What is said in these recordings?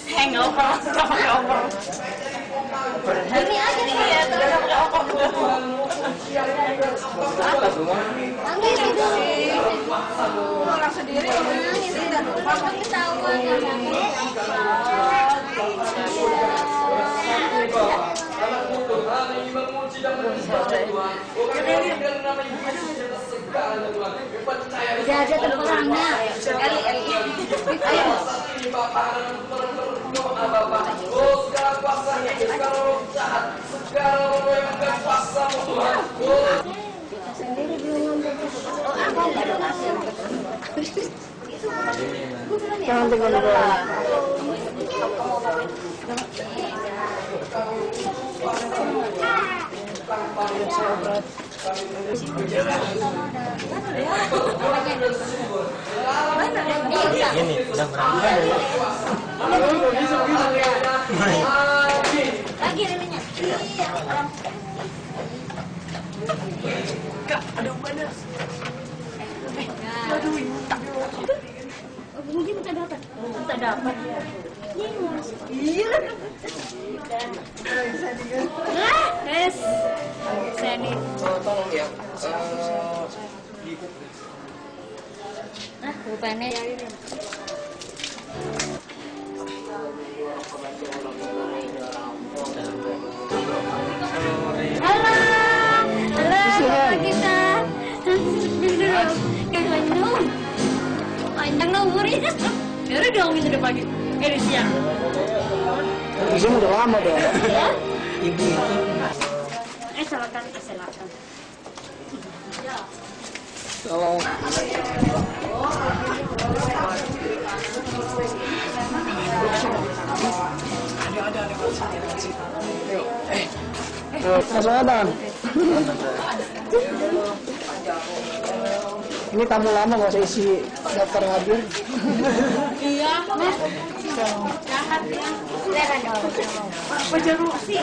Hangover, hangover. Ini aja nih ya, terus pakai opor juga. Nangis itu. Orang sendiri nangis dan orang ketahuan udah ada terperangnya. Kita sendiri belum ngomong. Oh, aku nggak ada hasil. Jangan tinggal-tinggal. Ini udah berangkat lagi ininya. Kak, ada panas. Aduh, mungkin kita dapat. Kita dapat. Iya. Yes. Seni. Tolong ya. Nah, rupanya halo. Halo, kita. Panjang dong, umurnya. Dari dong itu udah pagi. Dari siang. di sini udah lama dong. Ya? Ibu Silakan. tolong. Mas Adam. Ini tamu lama nggak usah isi daftar hadir. Iya, Mas. Jahat ya. Silakan dong. Pejaru sih.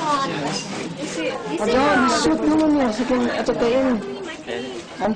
Isi. Jangan di-shoot dulu nih, masukin ECTN. Kan?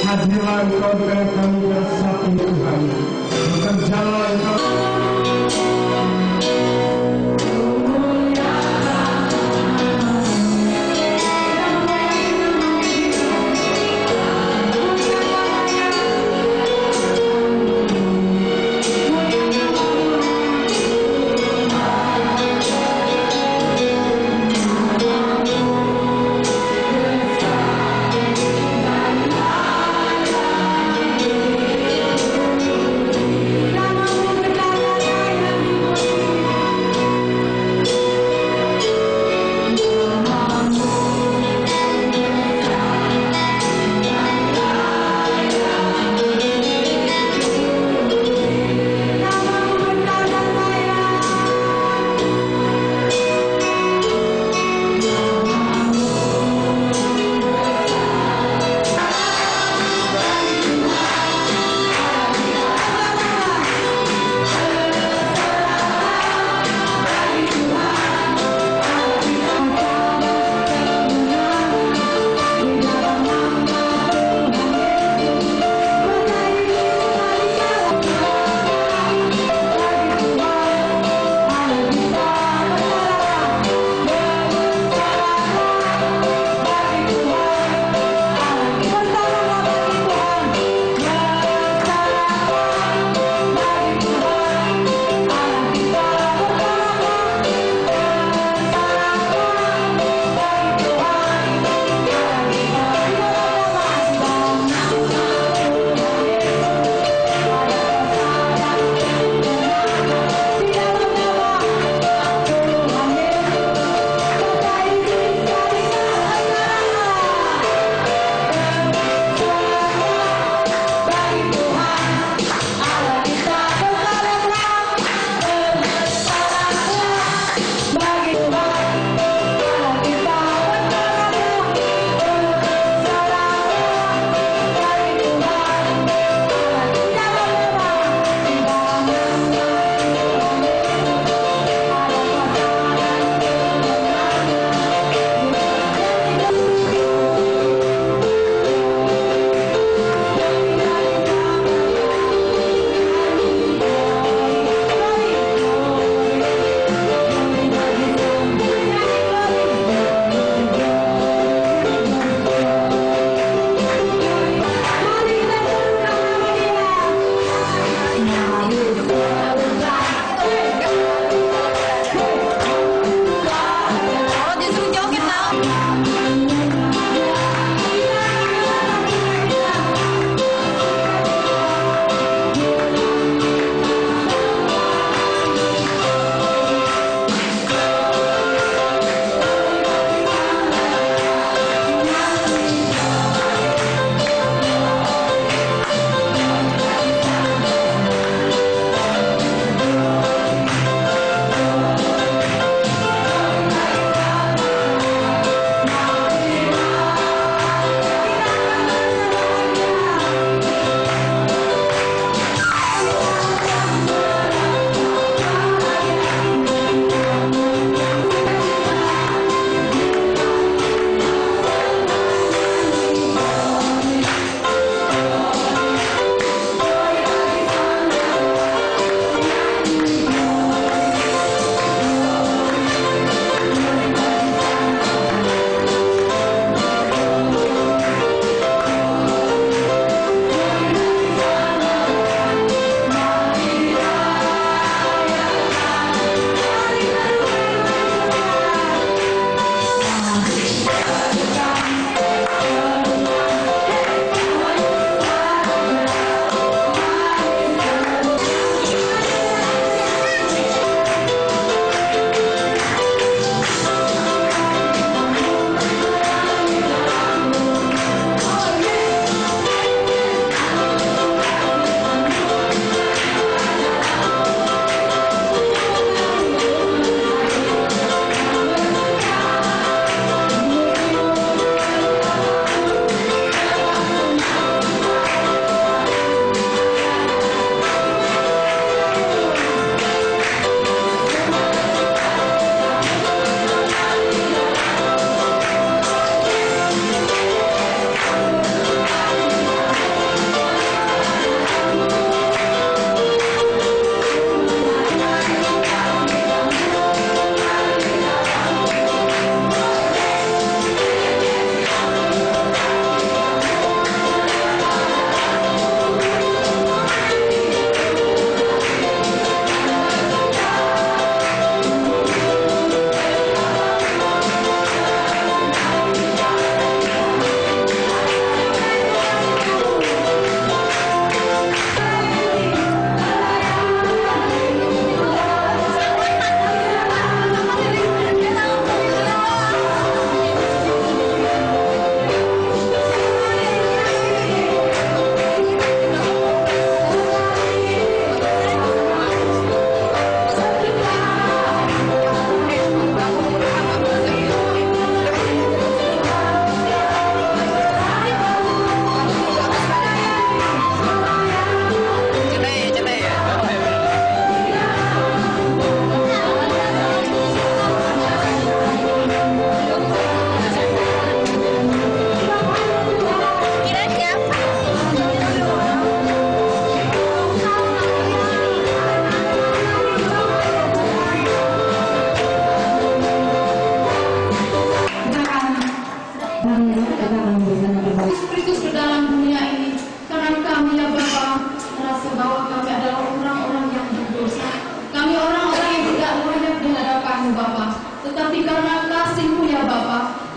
Hadilah Engkau dengan kami bersatu Tuhan. Bekerjalah Engkau.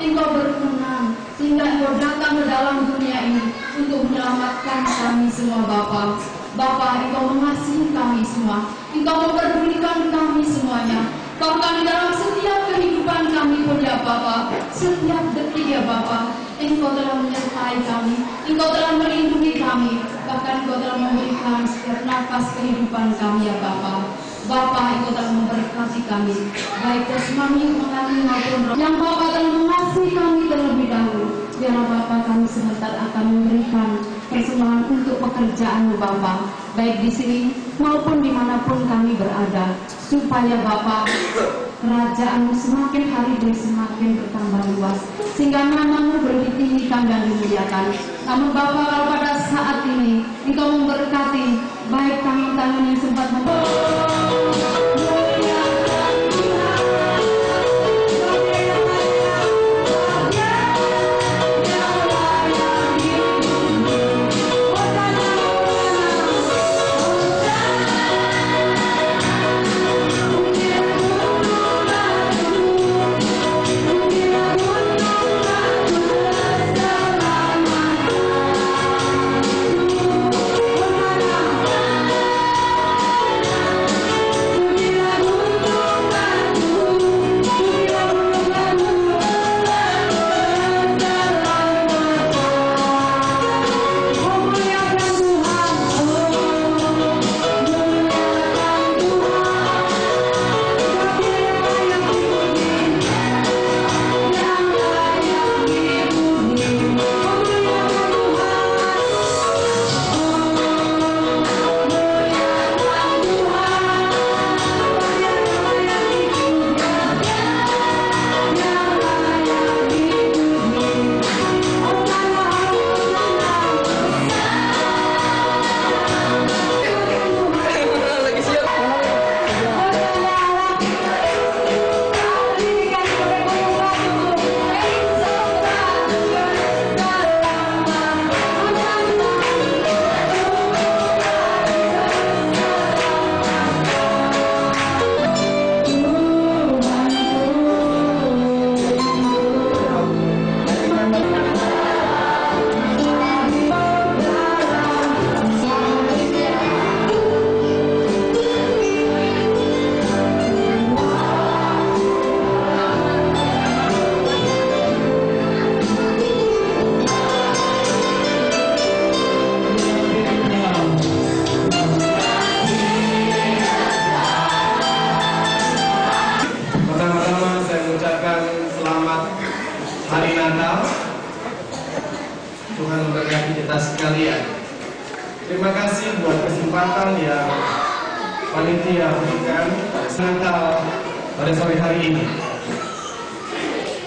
Engkau berkenan, sehingga Engkau datang ke dalam dunia ini untuk menyelamatkan kami semua Bapa. Bapa, Engkau mengasihi kami semua, Engkau memperdulikan kami semuanya. Bahkan di dalam setiap kehidupan kami pun ya Bapa, setiap detik ya Bapa, Engkau telah menyertai kami, Engkau telah melindungi kami, bahkan Engkau telah memberikan setiap nafas kehidupan kami ya Bapa. Bapa, Engkau telah memberkati kami, baik jasmani rohani maupun roh. Yang Bapa telah mengasihi kami terlebih dahulu. Biarlah Bapa kami sebentar akan memberikan persembahan untuk pekerjaan-Mu Bapa, baik di sini maupun dimanapun kami berada, supaya Bapa kerajaan-Mu semakin hari demi semakin bertambah luas, sehingga nama-Mu ditinggikan dan dimuliakan. Namun Bapa, kalau pada saat ini Engkau memberkati baik tangan-tangan yang sempat Hari Natal. Tuhan memberkati kita sekalian. Terima kasih buat kesempatan yang panitia berikan pada Natal pada sore hari ini.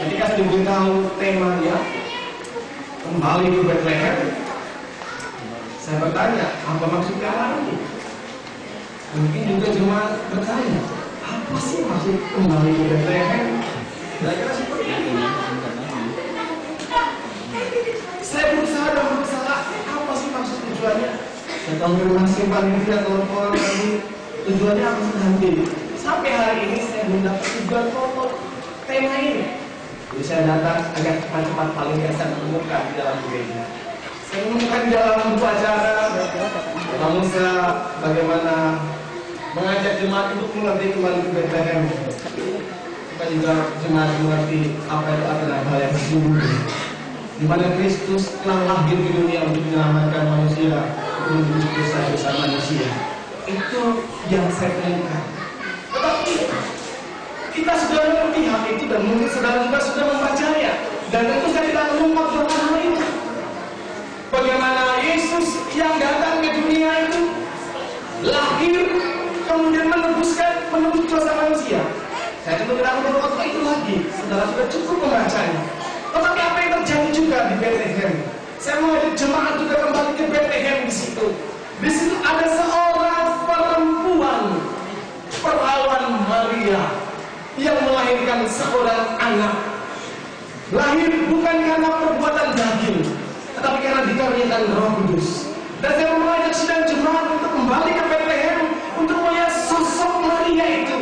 Ketika saya diberitahu temanya kembali ke Bethlehem, saya bertanya, apa maksud tema ini? Mungkin juga cuma bertanya, apa sih maksud kembali ke Bethlehem? Kira-kira seperti ini. Saya berusaha, apa sih maksud tujuannya? Saya konfirmasi panitia telepon tadi, tujuannya apa sih nanti? Sampai hari ini saya belum dapat tujuan pokok tema ini. Jadi saya datang agak cepat-cepat, paling nggak saya menemukan di dalam gereja. Saya menemukan di dalam buku acara, Musa bagaimana mengajak jemaat untuk mengerti kembali ke Bethlehem. Kita juga jemaat mengerti apa itu adalah hal yang sesungguhnya, di mana Kristus telah lahir di dunia untuk menyelamatkan manusia, untuk menebus dosa-dosa manusia. Itu yang saya temukan. Tetapi kita sudah mengerti hal itu dan mungkin saudara juga sudah membacanya. Dan tentu saya tidak mengungkap tentang hal itu. Bagaimana Yesus yang datang ke dunia itu lahir, kemudian menebus dosa manusia. Saya tentu tidak berkata itu lagi. Saudara sudah cukup membacanya. Tetapi apa yang terjadi juga di Bethlehem? Saya mengajak jemaat juga kembali ke Bethlehem di situ. Di situ ada seorang perempuan, perawan Maria, yang melahirkan seorang anak. Lahir bukan karena perbuatan daging, tetapi karena dikaruniakan Roh Kudus. Dan saya mengajak sidang jemaat untuk kembali ke Bethlehem untuk melihat sosok Maria itu.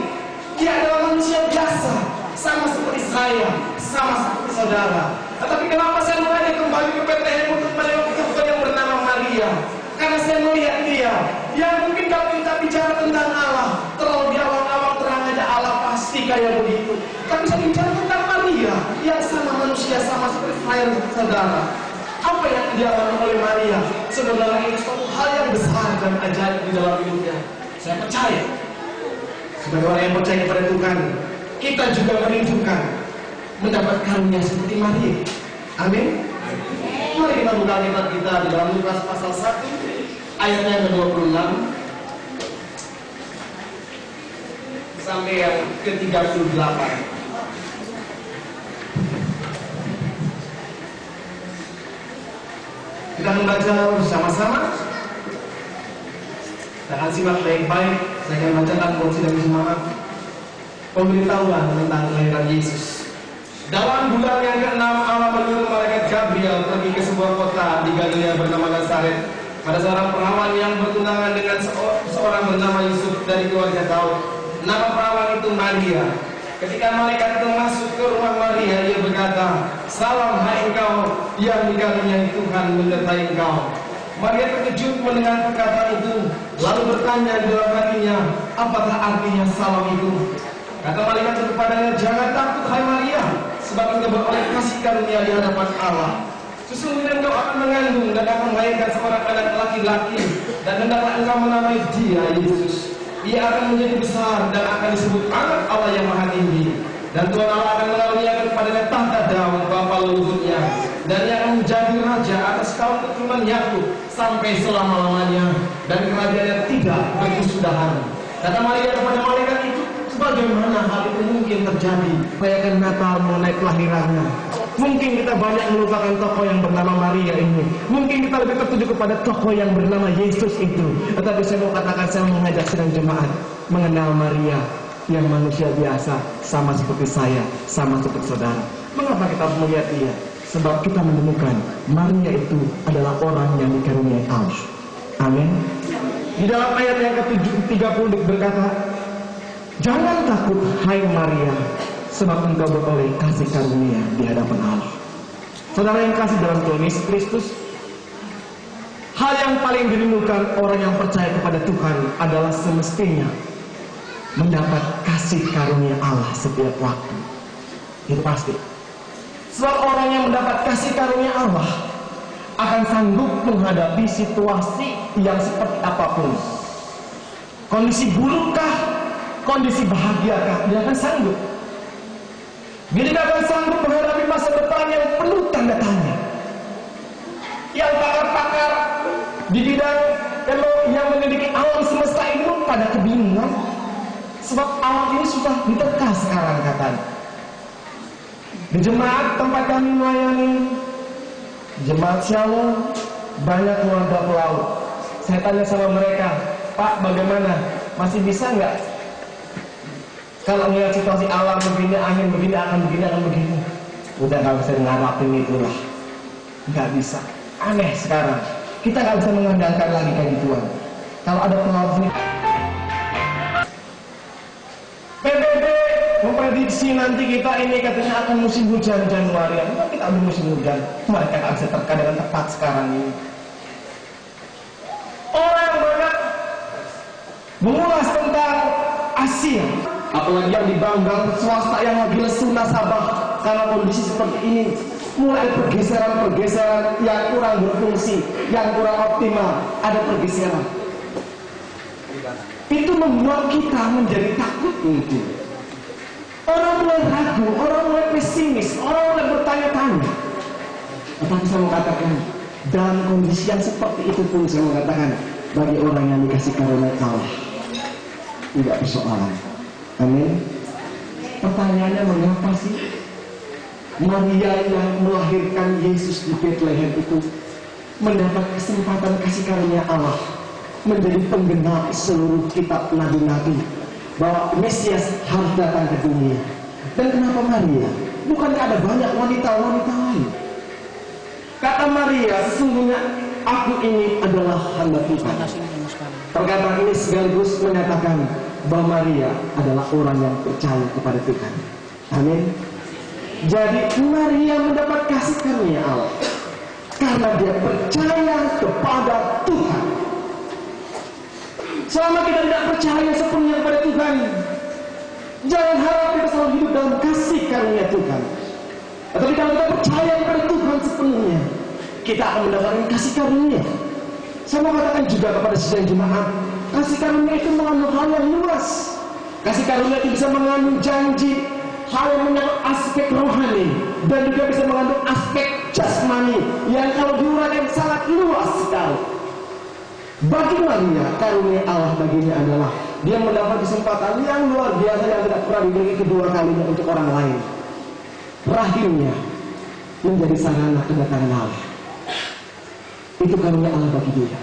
Dia adalah manusia biasa, sama seperti saya, sama seperti saudara. saudara. Tetapi kenapa saya mengajak kembali ke Bethlehem untuk menengok perempuan yang bernama Maria? Karena saya melihat dia. Yang mungkin kalau kita bicara tentang Allah, terlalu di awal-awal terang aja Allah pasti kayak begitu. Tapi saya bicara tentang Maria, yang sama manusia, sama seperti saya saudara. Apa yang dialami oleh Maria? Sebenarnya itu suatu hal yang besar dan ajaib di dalam hidupnya. Saya percaya, sebagai orang yang percaya pada Tuhan, kita juga merindukan mendapat karunia seperti Maria. Amin. Mari kita buka Alkitab kita di dalam Lukas pasal 1 ayatnya yang ke-26 sampai yang ke-38. Kita membaca bersama-sama. Kita akan simak baik-baik. Saya akan bacakan buat sidang semangat pemberitahuan tentang kelahiran Yesus. Dalam bulan yang ke-6 Allah menyuruh malaikat Gabriel pergi ke sebuah kota di Galilea bernama Nazaret pada seorang perawan yang bertunangan dengan seorang bernama Yusuf dari keluarga Daud. Nama perawan itu Maria. Ketika malaikat itu masuk ke rumah Maria, ia berkata, "Salam hai engkau yang dikaruniai Tuhan menyertai engkau." Maria terkejut mendengar perkataan itu, lalu bertanya di dalam hatinya, apakah artinya salam itu? Kata malaikat itu kepadanya, "Jangan takut hai Maria, sebab engkau beroleh kasih karunia di hadapan Allah. Sesungguhnya engkau akan mengandung dan akan melahirkan seorang anak laki-laki, dan hendaklah engkau menamai dia Yesus. Ia akan menjadi besar dan akan disebut anak Allah yang Maha Tinggi. Dan Tuhan Allah akan mengaruniakan kepadanya tahta Daud bapa leluhurnya, dan ia akan menjadi raja atas kaum keturunan Yakub sampai selama-lamanya, dan kerajaannya tidak berkesudahan." Kata Maria kepada malaikat itu, "Bagaimana hal itu mungkin terjadi?" Bayangkan Natal mengenai kelahirannya. Mungkin kita banyak melupakan tokoh yang bernama Maria ini. Mungkin kita lebih tertuju kepada tokoh yang bernama Yesus itu. Tetapi saya mau katakan, saya mengajak sidang jemaat mengenal Maria yang manusia biasa, sama seperti saya, sama seperti saudara. Mengapa kita harus melihat dia? Sebab kita menemukan Maria itu adalah orang yang dikaruniai Allah. Amin. Di dalam ayat yang ke-30 berkata, "Jangan takut hai Maria, sebab engkau beroleh kasih karunia di hadapan Allah." Saudara yang kasih dalam Tuhan Yesus Kristus, hal yang paling dirindukan orang yang percaya kepada Tuhan adalah semestinya mendapat kasih karunia Allah setiap waktu. Itu pasti. Sebab orang yang mendapat kasih karunia Allah akan sanggup menghadapi situasi yang seperti apapun. Kondisi burukkah, kondisi bahagiakah, dia akan sanggup. Dia tidak akan sanggup menghadapi masa depan yang penuh tanda tanya. Yang pakar-pakar di bidang yang menyelidiki alam semesta ini pada kebingungan. Sebab alam ini sudah diterka sekarang katanya. Di jemaat tempat kami melayani, jemaat Shalom, banyak keluarga pelaut. Saya tanya sama mereka, "Pak, bagaimana? Masih bisa nggak? Kalau melihat situasi alam begini, angin begini, akan begini. Udah nggak bisa ngarapin itulah. Nggak bisa. Aneh sekarang. Kita nggak bisa mengandalkan lagi kayak gituan. Kalau ada pelaut sini, PBB memprediksi nanti kita ini katanya akan musim hujan Januari. Memang kita ambil musim hujan. Mereka nggak bisa terka dengan tepat sekarang ini. Orang banyak mengulas tentang Asia. Apalagi yang dibanggang swasta yang lagi lesu nasabah karena kondisi seperti ini, mulai pergeseran yang kurang berfungsi, yang kurang optimal, ada pergeseran. Itu membuat kita menjadi takut mungkin. Orang mulai ragu, orang mulai pesimis, orang mulai bertanya-tanya. Tetapi saya mengatakan, dalam kondisi yang seperti itu pun saya mengatakan, bagi orang yang dikasih karunia Allah, tidak persoalan. Amin. Pertanyaannya, mengapa sih Maria yang melahirkan Yesus di Bethlehem itu mendapat kesempatan kasih karunia Allah, menjadi penggenap seluruh kitab nabi-nabi bahwa Mesias harus datang ke dunia? Dan kenapa Maria? Bukankah ada banyak wanita-wanita lain? Kata Maria, "Sesungguhnya aku ini adalah hamba Tuhan." Perkataan ini sekaligus menyatakan bahwa Maria adalah orang yang percaya kepada Tuhan. Amin. Jadi Maria mendapat kasih karunia Allah karena dia percaya kepada Tuhan. Selama kita tidak percaya sepenuhnya kepada Tuhan, jangan harap kita selalu hidup dalam kasih karunia Tuhan. Tetapi kalau kita percaya kepada Tuhan sepenuhnya, kita akan mendapatkan kasih karunia. Saya mau katakan juga kepada sidang jemaat, kasih karunia itu mengandung hal yang luas. Kasih karunia itu bisa mengandung janji, hal yang menyangkut aspek rohani, dan juga bisa mengandung aspek jasmani yang kalau diuraikan sangat luas sekali. Bagi Maria, karunia Allah baginya adalah dia mendapat kesempatan yang luar biasa yang tidak pernah diberi kedua kalinya untuk orang lain. Rahimnya menjadi sarana kedatangan Allah. Itu karunia Allah bagi dia.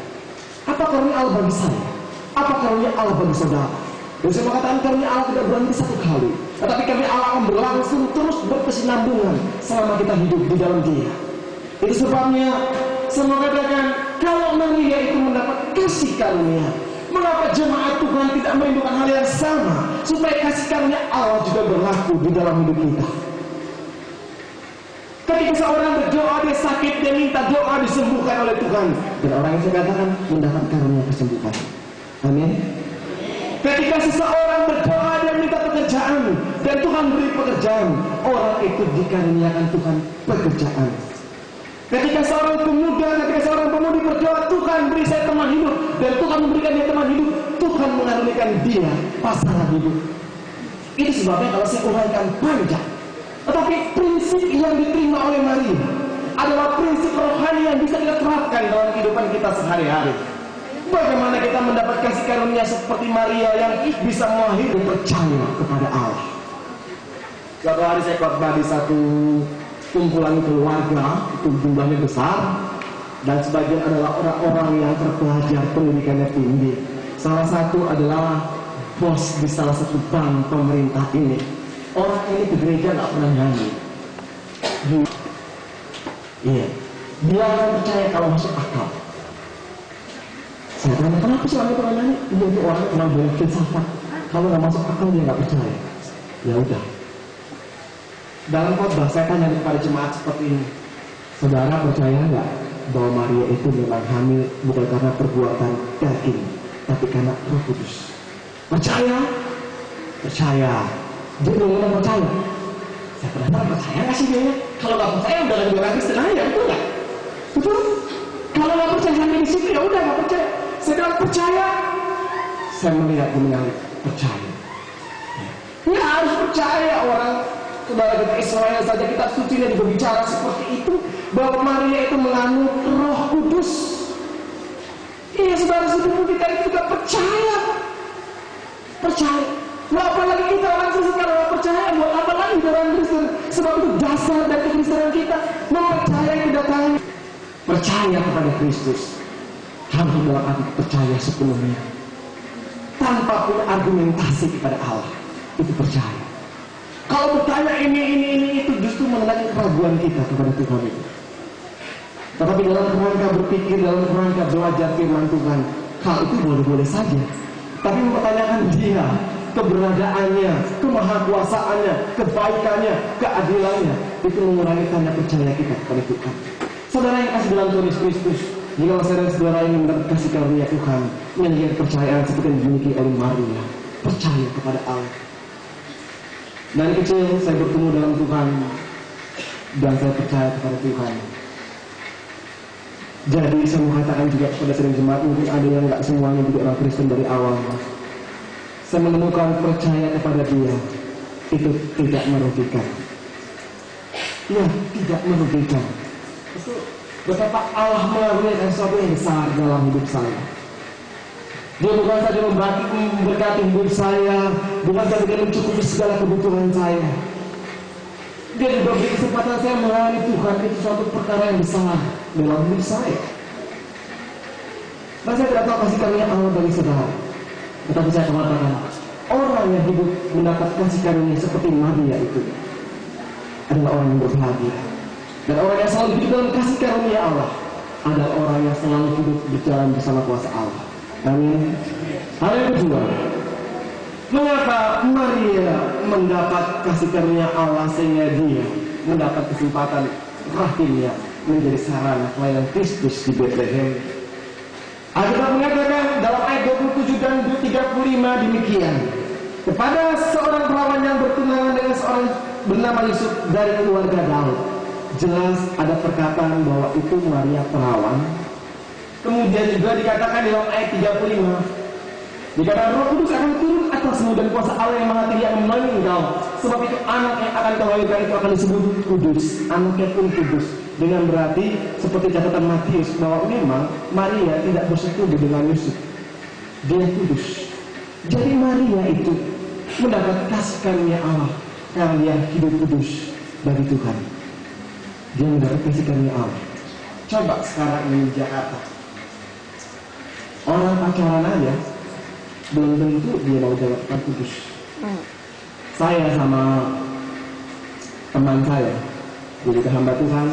Apa karunia Allah bagi saya? Apa karunia Allah bagi saudara? Dan saya mengatakan karunia Allah tidak berhenti satu kali, tetapi karunia Allah akan berlangsung terus berkesinambungan selama kita hidup di dalam Dia. Itu sebabnya saya mengatakan kalau Maria itu mendapat kasih karunia, mengapa jemaat Tuhan tidak merindukan hal yang sama supaya kasih karunia Allah juga berlaku di dalam hidup kita? Ketika seorang berdoa dia sakit, dia minta doa disembuhkan oleh Tuhan, dan orang yang saya katakan mendapat karunia kesembuhan. Amin. Ketika seseorang berdoa dia minta pekerjaan dan Tuhan beri pekerjaan, orang itu dikaruniakan Tuhan pekerjaan. Ketika seorang pemuda, ketika seorang pemudi berdoa, Tuhan beri saya teman hidup, dan Tuhan memberikan dia teman hidup, Tuhan mengaruniakan dia pasangan hidup. Itu sebabnya kalau saya uraikan panjang, tetapi prinsip yang diterima oleh Maria adalah prinsip rohani yang bisa kita terapkan dalam kehidupan kita sehari-hari. Bagaimana kita mendapat kasih karunia seperti Maria yang bisa mengakhiri percaya kepada Allah. Suatu hari saya khotbah di satu kumpulan keluarga, itu jumlahnya besar, dan sebagian adalah orang-orang yang terpelajar pendidikannya tinggi. Salah satu adalah bos di salah satu bank pemerintah ini. Orang ini ke gereja nggak pernah nyanyi. Iya, dia akan percaya kalau masuk akal. Saya tanya, kenapa sih orang pernah nyanyi? Dia itu orang yang pernah beri filsafat. Kalau nggak masuk akal dia nggak percaya. Ya udah. Dalam khotbah saya tanya kepada jemaat seperti ini, saudara percaya nggak bahwa Maria itu memang hamil bukan karena perbuatan daging, tapi karena Roh Kudus? Percaya? Percaya. Dia benar-benar percaya. Saya benar-benar percaya nggak sih dia? Kalau nggak percaya udah lagi orang Kristen aja, betul nggak? Betul? Kalau nggak percaya sampai di situ ya udah nggak percaya. Saya bilang percaya. Saya melihat dia mengalir percaya. Ya harus percaya orang. Saudara kita Israel saja kita sucinya juga bicara seperti itu, bahwa Maria itu mengandung Roh Kudus. Iya saudara-saudara kita itu juga percaya. Percaya. Nah, apalagi kita orang Kristen kalau nggak percaya, buat apa lagi orang Kristen? Sebab itu dasar dari kekristenan kita mempercayai kedatangan. Percaya kepada Kristus harus dalam arti percaya sepenuhnya, tanpa punya argumentasi kepada Allah. Itu percaya. Kalau bertanya ini itu justru mengenai keraguan kita kepada Tuhan itu. Tetapi dalam kerangka berpikir, dalam kerangka belajar firman Tuhan, hal itu boleh-boleh saja. Tapi mempertanyakan Dia, keberadaannya, kemahakuasaannya, kebaikannya, keadilannya, itu mengurangi tanda percaya kita kepada Tuhan. Saudara yang kasih dalam Tuhan Yesus Kristus, jika saudara ingin mendapat kasih karunia Tuhan, memiliki kepercayaan seperti yang dimiliki oleh Maria, percaya kepada Allah. Dan kecil saya bertemu dalam Tuhan, dan saya percaya kepada Tuhan. Jadi saya mau katakan juga kepada sedang jemaat, mungkin ada yang nggak semuanya menjadi orang Kristen dari awal. Saya menemukan percaya kepada Dia itu tidak merugikan. Ya, tidak merugikan. Itu betapa Allah mengaruniakan sesuatu yang besar dalam hidup saya. Dia bukan saja memberkati hidup saya, bukan saja dia mencukupi segala kebutuhan saya. Dia juga beri kesempatan saya melayani Tuhan, itu suatu perkara yang besar dalam hidup saya. Dan saya tidak tahu kasih karunia Allah bagi saudara. Tetapi saya mengatakan, orang yang hidup mendapat kasih karunia seperti Maria itu adalah orang yang berbahagia. Dan orang yang selalu hidup dalam kasih karunia Allah adalah orang yang selalu hidup berjalan bersama kuasa Allah. Amin. Hal yang kedua, mengapa Maria mendapat kasih karunia Allah sehingga dia mendapat kesempatan rahimnya menjadi sarana pelayanan Kristus di Bethlehem. Alkitab mengatakan dalam ayat 27 dan 35 demikian. Kepada seorang perawan yang bertunangan dengan seorang bernama Yusuf dari keluarga Daud. Jelas ada perkataan bahwa itu Maria perawan. Kemudian juga dikatakan di dalam ayat 35. Dikatakan Roh Kudus akan turun atasmu dan kuasa Allah yang Maha Tinggi akan menolong engkau. Sebab itu anak yang akan kau lahirkan itu akan disebut kudus. Anaknya pun kudus. Dengan berarti seperti catatan Matius bahwa memang Maria tidak bersetubuh dengan Yusuf. Dia kudus. Jadi Maria itu mendapat kasih karunia Allah karena dia hidup kudus dari Tuhan. Dia mendapat kasih karunia Allah. Coba sekarang ini di Jakarta, orang pacaran aja belum tentu dia mau jawabkan kudus. Saya sama teman saya jadi hamba Tuhan,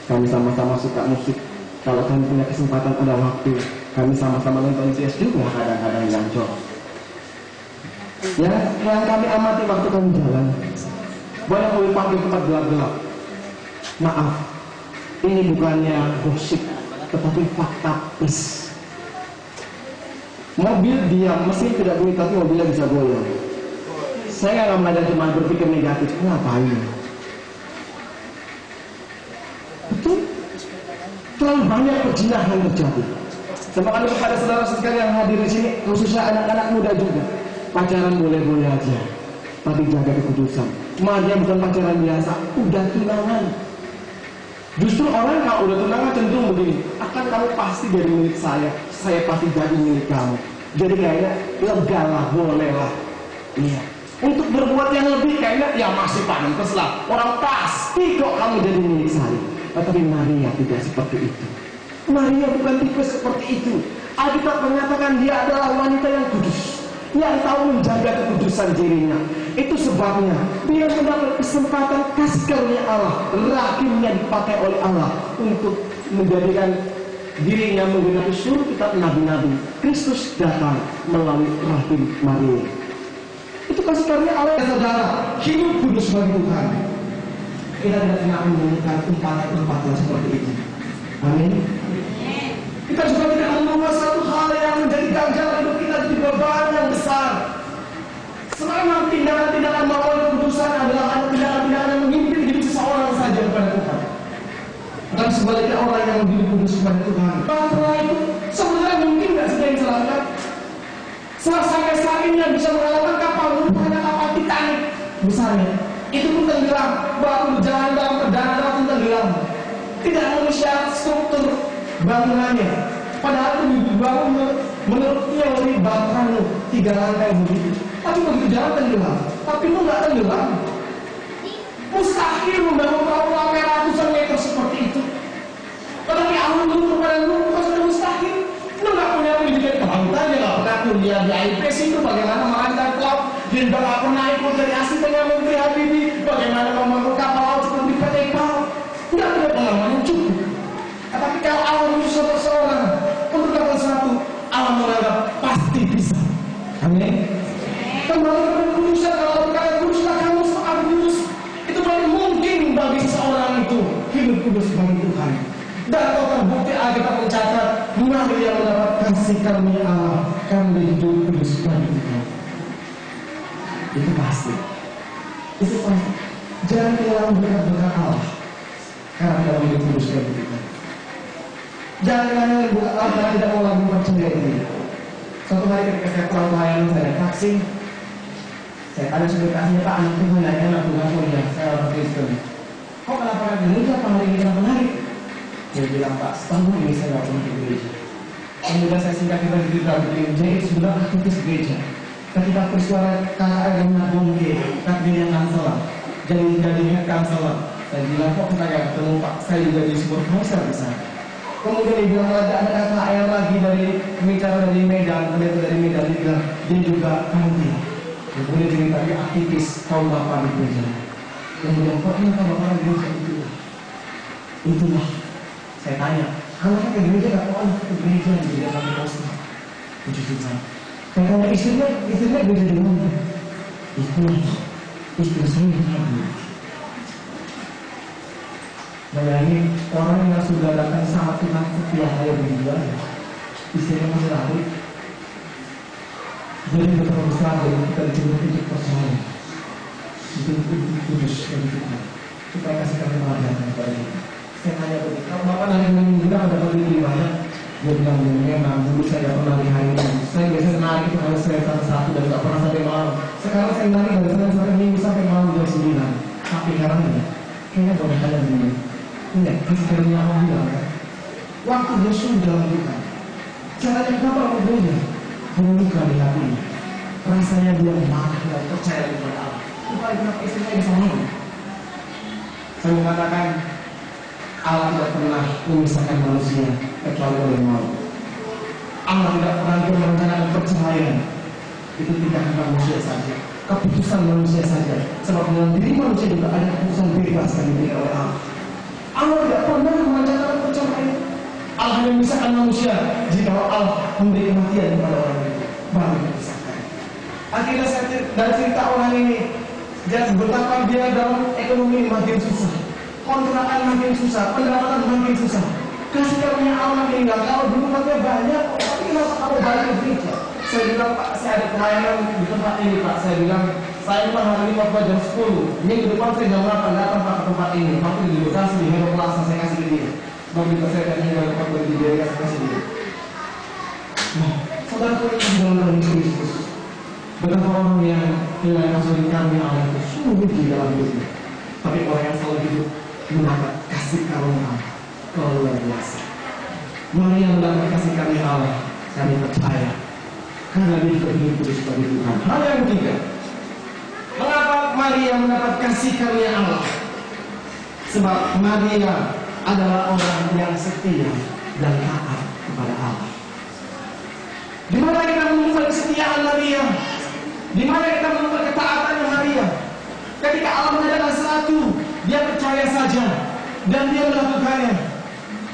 kami sama-sama suka musik. Kalau kami punya kesempatan ada waktu, kami sama-sama nonton jazz juga kadang-kadang di Ancol. Yang kami amati waktu kami jalan, banyak mobil parkir tempat gelap-gelap. Maaf, ini bukannya gosip, tetapi fakta plus. Mobil diam, mesin tidak bunyi, tapi mobilnya bisa goyang. Saya nggak belajar cuma berpikir negatif, ngapain? Betul? Terlalu banyak perzinahan terjadi. Semoga kepada saudara sekalian yang hadir di sini, khususnya anak-anak muda juga, pacaran boleh-boleh aja, tapi jaga kekudusan. Maria bukan pacaran biasa, udah tunangan. Justru orang kalau udah tunangan cenderung begini, akan kamu pasti jadi milik saya pasti jadi milik kamu. Jadi kayaknya lega lah, boleh lah. Iya. Untuk berbuat yang lebih kayaknya ya masih pantas lah. Orang pasti kok kamu jadi milik saya. Tetapi Maria tidak seperti itu. Maria bukan tipe seperti itu. Alkitab mengatakan dia adalah wanita yang kudus, yang tahu menjaga kekudusan dirinya. Itu sebabnya dia mendapat kesempatan kasih karunia Allah, rahimnya dipakai oleh Allah untuk menjadikan dirinya menggenapi seluruh kitab nabi-nabi. Kristus datang melalui rahim Maria. Itu kasih karunia Allah. Saudara, hidup kudus bagi Tuhan. Kita tidak pernah menemukan umpatan seperti itu. Amin. Kita juga tidak membawa satu hal yang menjadi ganjaran hidup kita jadi beban yang besar. Selama tindakan-tindakan melawan kekudusan adalah tindakan-tindakan yang memimpin hidup seseorang saja kepada Tuhan. Dan sebaliknya orang yang hidup kudus kepada Tuhan. Bahwa itu sebenarnya mungkin nggak sih yang celaka. Sampai saat ini yang bisa mengalahkan kapal, rupanya kapal Titanic misalnya, itu pun tenggelam, baru berjalan dalam perjalanan pun tenggelam. Tidak memenuhi struktur bangunannya. Padahal itu dibangun menurut teori Bang 3 lantai begitu. Tapi begitu jalan tenggelam. Tapi itu nggak tenggelam. Mustahil membangun perahu sampai ratusan meter seperti itu. Tetapi Allah dulu kepada lu bukan sudah mustahil. Lu nggak punya pendidikan kebangunan, dia nggak pernah kuliah di IPS itu bagaimana merancang pelaut. Dia nggak pernah ikut dari asisten Menteri Habibie. Bagaimana membangun kapal laut seperti PT Pal. Nggak punya pengalaman yang cukup. Tapi kalau Allah menyusun seseorang untuk dapat sesuatu, Allah menganggap pasti bisa. Amin. Kembali kepada kekudusan, kalau berkata kuduslah kamu soal kudus, itu berarti mungkin bagi seseorang itu hidup kudus bagi Tuhan. Dan kalau terbukti Alkitab mencatat, Maria mendapat kasih karunia Allah karena hidup kudus bagi Tuhan. Itu pasti. Itu pasti. Jangan kehilangan berkat-berkat Allah karena kita hidup kudus bagi Tuhan. Jangan buka Allah karena tidak mau lagi percaya ini. Suatu hari ketika saya pulang pelayanan, saya naik taksi. Saya tanya supir taksinya, Pak, anak Tuhan dan anak Tuhan kuliah, saya orang Kristen. Kok kenapa gereja? Apa hari ini kenapa menarik? Dia bilang, Pak, setahun ini saya nggak pernah ke gereja. Kemudian saya singkat kita di dalam gereja, itu sebenarnya aktivis gereja. Ketika peristiwa KKR yang bongke, kakdinya kanselar, jadi head kanselar. Saya bilang, kok kita nggak ketemu Pak? Saya juga di sebuah konser di sana. Kemudian dia bilang ada KKR lagi dari pembicara dari Medan, pendeta dari Medan, dia bilang dia juga kantin. Kemudian cerita dia aktivis kaum bapak di gereja. Kemudian kok ini kaum bapak di gereja itulah. Saya tanya, anaknya ke gereja nggak? Oh, anak ke gereja di gereja kami poster. Puji Tuhan. Saya tanya istrinya gereja di mana? Itulah istri saya tadi. Bayangin orang yang sudah datang sama Tuhan setiap hari berbulan, istrinya masih lari. Jadi betapa besar dari kita dituntut untuk percaya, dituntut untuk kudus dari Tuhan. Kita kasih kebenaran kepada kita. Saya tanya begini, kalau Bapak nari bilang ada beli banyak, dia bilang memang dulu saya tidak pernah hari ini. Saya biasa nari itu harus saya satu dan tidak pernah sampai malam. Sekarang saya nari dari Senin sampai Minggu sampai malam jam 9. Tapi sekarang ini, kayaknya boleh kalian begini. Ingat, kisahnya Allah bilang kan, waktu Yesus dalam kita, caranya kenapa orang berbeda? Menemukan di hatinya, rasanya dia marah dan percaya kepada Allah. Itu kenapa istri saya bisa malu. Saya mengatakan, Allah tidak pernah memisahkan manusia kecuali oleh malu. Allah tidak pernah merencanakan perceraian. Itu tindakan manusia saja, keputusan manusia saja. Sebab dalam diri manusia juga ada keputusan bebas yang diberikan oleh Allah. Allah tidak pernah merencanakan perceraian. Allah hanya memisahkan manusia jika Allah memberi kematian kepada orang itu, baru dipisahkan. Akhirnya saya dari cerita orang ini, dan betapa dia dalam ekonomi makin susah, kontrakan makin susah, pendapatan makin susah. Kasih karunia Allah meninggal. Kalau dulu katanya banyak, tapi kenapa kamu balik ke gereja? Saya bilang, Pak, saya ada pelayanan di tempat ini, Pak. Saya bilang, saya memang hari ini khotbah jam 10. Minggu depan saya jam 8 datang Pak ke tempat ini. Waktu di Bekasi, di Hero Plaza, saya kasih ke dia. Begitu saya tanya dari khotbah di dia, saya kasih dia. Nah, saudara ini dalam dalam Kristus. Betapa orang yang kehilangan kasih karunia Allah itu sungguh di dalam hidupnya. Tapi orang yang selalu hidup mendapat kasih karunia Allah luar biasa. Maria mendapat kasih karunia Allah, kami percaya. Karena dia hidup kudus bagi Tuhan. Hal yang ketiga, mengapa Maria mendapat kasih karunia Allah? Sebab Maria adalah orang yang setia dan taat kepada Allah. Di mana kita menemukan kesetiaan Maria? Di mana kita menemukan ketaatan Maria? Ketika Allah mengajarkan sesuatu, dia percaya saja dan dia melakukannya.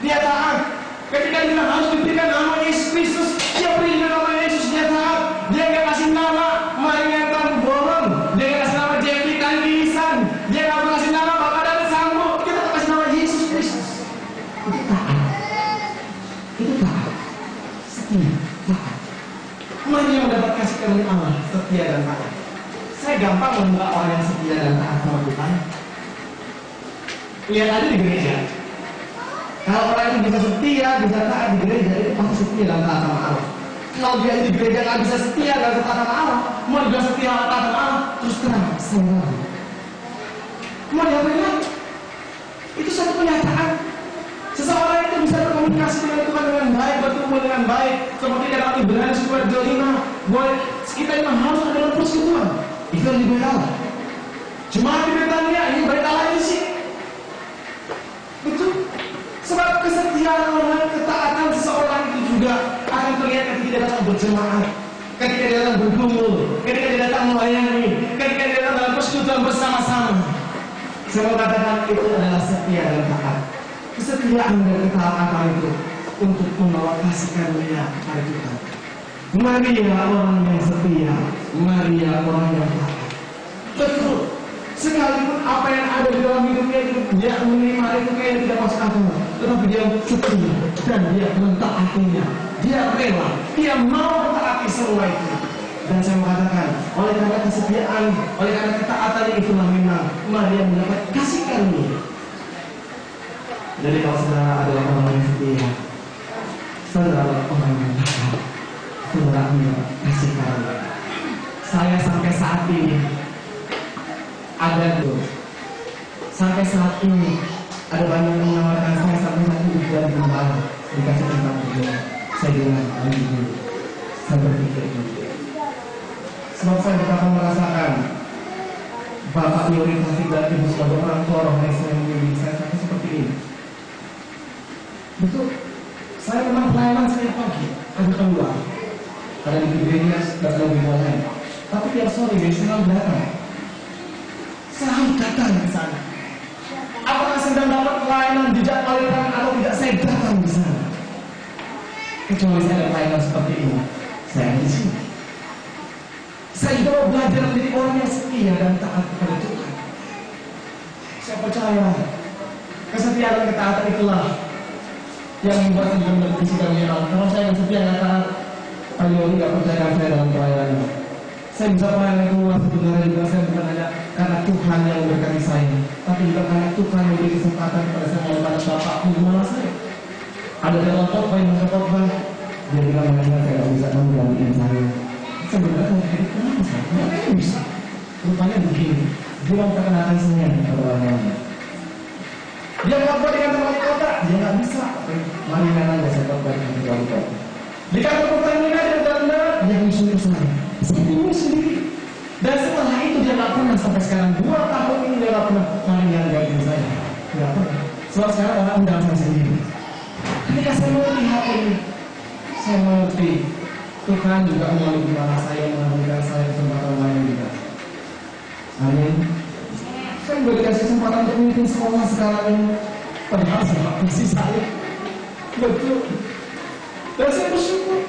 Dia taat. Ketika dia harus diberikan nama Yesus Kristus, dia beri nama Yesus, dia taat. Dia nggak kasih nama Maria Tan Borong, dia nggak kasih nama Jeffrey Tangisan, dia nggak kasih nama Bapak dan Sambo, dia tetap kasih nama Yesus Kristus. Itu taat. Itu taat. Setia, taat. Maria mendapat kasih karunia Allah, setia dan taat. Saya gampang menemukan orang yang setia dan taat sama Tuhan. Lihat aja di gereja. Kalau orang itu bisa setia, bisa taat di gereja, itu pasti setia dan taat sama Allah. Kalau dia di gereja nggak bisa setia dan taat sama Allah, mau juga setia dan taat sama Allah, terus terang, saya ragu. Mau diapain lagi? Itu satu kenyataan. Seseorang itu bisa berkomunikasi dengan Tuhan dengan baik, bertemu dengan baik. Seperti dalam Ibrani surat 5, boleh kita memang harus ada dalam persekutuan. Itu yang diberitahu. Cuma di Betania ini berita lain sih. Betul. Sebab kesetiaan orang, ketaatan seseorang itu juga akan terlihat ketika dia datang berjemaat, ketika dia datang bergumul, ketika dia datang melayani, ketika dia datang dalam persekutuan bersama-sama. Saya mau katakan itu adalah setia dan taat. Kesetiaan dan ketaatan itu untuk membawa kasih karunia kepada kita. Maria orang yang setia, Maria orang yang taat. Betul. Sekalipun apa yang ada di dalam hidupnya itu dia menerima itu kayak tidak masuk akal, tetapi dia setia dan dia mentaatinya. Dia rela, dia mau mentaati semua itu. Dan saya mengatakan, oleh karena kesetiaan, oleh karena ketaatan itulah memang Maria mendapat kasih karunia. Jadi kalau saudara adalah orang yang setia, saudara adalah orang yang taat, saudara mendapat kasih karunia. Saya sampai saat ini ada tuh, sampai saat ini ada banyak yang menawarkan saya sampai saat ini juga gembala dikasih tempat kerja. Saya bilang dulu, saya berpikir dulu. Sebab saya betapa merasakan Bapak diorientasi dan Ibu sebagai orang tua orang yang saya memilih, saya sampai seperti ini. Betul, saya memang pelayanan setiap pagi, ada keluar, ada di gereja dan ada di lain. Tapi tiap sore dia selalu datang. Selalu datang ke sana. Apakah sedang dapat pelayanan dijadwalkan atau tidak, saya datang di sana. Kecuali saya ada pelayanan seperti ini, saya di sini. Saya juga belajar menjadi orang yang setia dan taat kepada Tuhan. Saya percaya kesetiaan setia dan ketaatan itulah yang membuat saya mendapat kasih karunia Allah. Kalau saya yang setia nggak taat, Pak Yori nggak percaya saya dalam pelayanan. Saya bisa melayani keluar sebenarnya juga saya bukan hanya karena Tuhan yang memberkati saya, tapi juga karena Tuhan yang memberi kesempatan kepada saya melayani Bapak gimana saya. Ada dalam khotbah yang khotbah, dia bilang saya nggak bisa kamu gantiin saya. Sebenarnya saya kenapa saya? Kenapa bisa? Rupanya begini, dia mau perkenalkan saya kepada orang-orang. Dia khotbah dengan wali kota, dia nggak bisa. Mari memang saya khotbah dengan wali kota. Di kantor Pertamina dia benar-benar dia menyusul saya. Seperti sendiri. Dan setelah itu dia nggak pernah sampai sekarang 2 tahun ini dia nggak pernah menghargai saya. Nggak pernah. Sebab sekarang orang undang saya sendiri. Ketika saya melihat ini, saya mengerti Tuhan juga melalui gimana saya mengambilkan saya kesempatan lain juga. Amin. Saya berikan kesempatan untuk memimpin sekolah sekarang ini. Padahal saya masih saya. Betul. Dan saya bersyukur.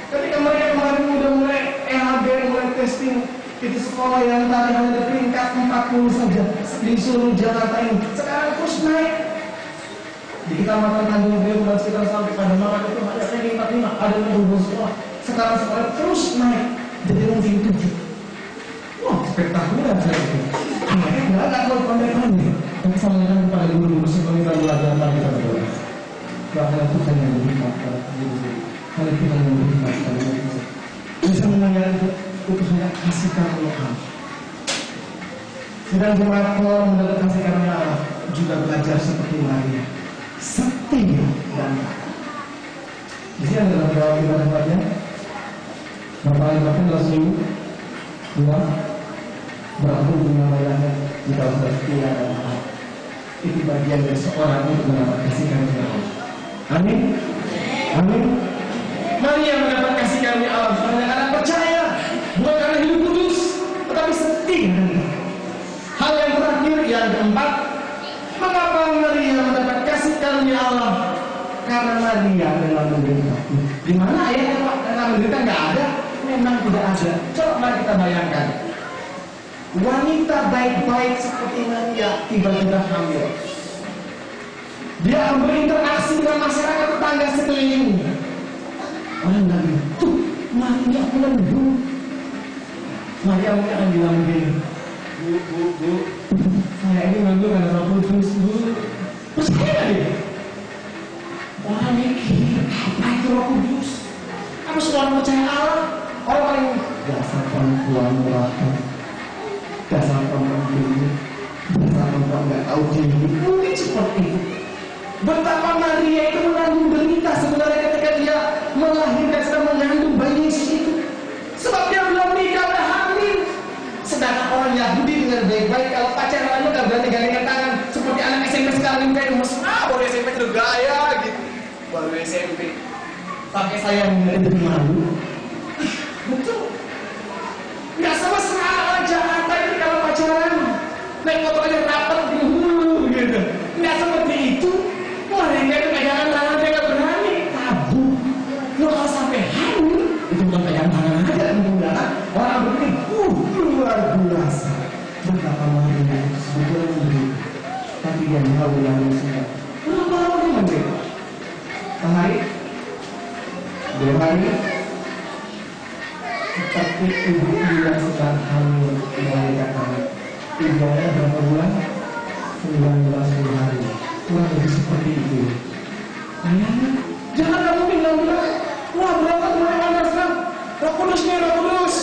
Ketika mereka kemarin udah mulai EHB, mulai testing, itu sekolah yang tadi hanya di peringkat 40 saja di seluruh Jakarta ini. Sekarang terus naik. Di Kecamatan Tanjung Priok dan sekitar sampai pada Malang itu hanya ranking 45, ada 62 sekolah. Sekarang sekolah terus naik jadi ranking 7. Wah, spektakuler saya itu. Mereka nggak tahu pandai-pandai. Tapi saya mengingatkan kepada guru-guru sebelum kita belajar tadi kita berdoa. Bahwa Tuhan yang berhikmat pada guru-guru. Kalau Tuhan yang berhikmat pada guru-guru. Bisa mendengar itu hanya kasih karunia Allah. Sedang jemaat Tuhan mendapat kasih karunia Allah juga belajar seperti Maria. Setia dan taat. Di sini adalah berapa kita tempatnya? Berapa tempatnya adalah seminggu? 2. Berapa dengan bayangnya jika sudah setia dan taat? Itu bagian dari seorang untuk mendapat kasih karunia Allah. Amin. Amin. Maria mendapat kasih karunia Allah bukan karena percaya, bukan karena hidup kudus, tetapi setia dan taat. Hal yang terakhir yang keempat, mengapa Maria mendapat kasih karunia Allah? Karena Maria adalah menderita. Di mana ayatnya Pak? Karena menderita nggak ada, memang tidak ada. Coba mari kita bayangkan. Wanita baik-baik seperti Maria tiba-tiba hamil. Dia berinteraksi dengan masyarakat tetangga sekelilingnya. Orang bilang, tuh Maria pulang dulu. Maria mungkin akan bilang begini, Bu, saya ini nganggur karena Roh Kudus, Bu. Percaya dia? Orang mikir, apa itu Roh Kudus? Apa semua orang percaya Allah? Orang paling dasar perempuan neraka, dasar perempuan ini, dasar perempuan nggak tahu diri. Mungkin seperti itu. Betapa Maria itu menanggung derita sebenarnya ketika dia melahirkan sedang mengandung bayi Yesus itu. Sebab dia belum nikah, udah hamil. Sedangkan orang Yahudi dengan baik-baik kalau pacaran aja nggak berani gandengan tangan seperti anak SMP sekarang ini kayak mesra, baru SMP udah gaya gitu. Baru SMP pakai sayang jadi malu. Betul. Nggak sama serah orang Jakarta ini kalau pacaran naik motor aja rapat dulu gitu. Nggak seperti itu. Mereka itu pegangan tangan dia nggak berani. Tabu. Lo kalau sampai hamil itu bukan pegangan tangan aja, mudah-mudahan orang berpikir luar biasa. Betapa Maria sebetulnya menderita, tapi dia tahu yang semua. Berapa lama dia menderita? Sehari? 2 hari? Tapi ibu yang sedang hamil melahirkan anak. Ibunya berapa bulan? 19 hari. Kurang lebih seperti itu. Ayahnya, jangan kamu bilang, wah berangkat mulai panas kan? Roh Kudus nih, Roh Kudus.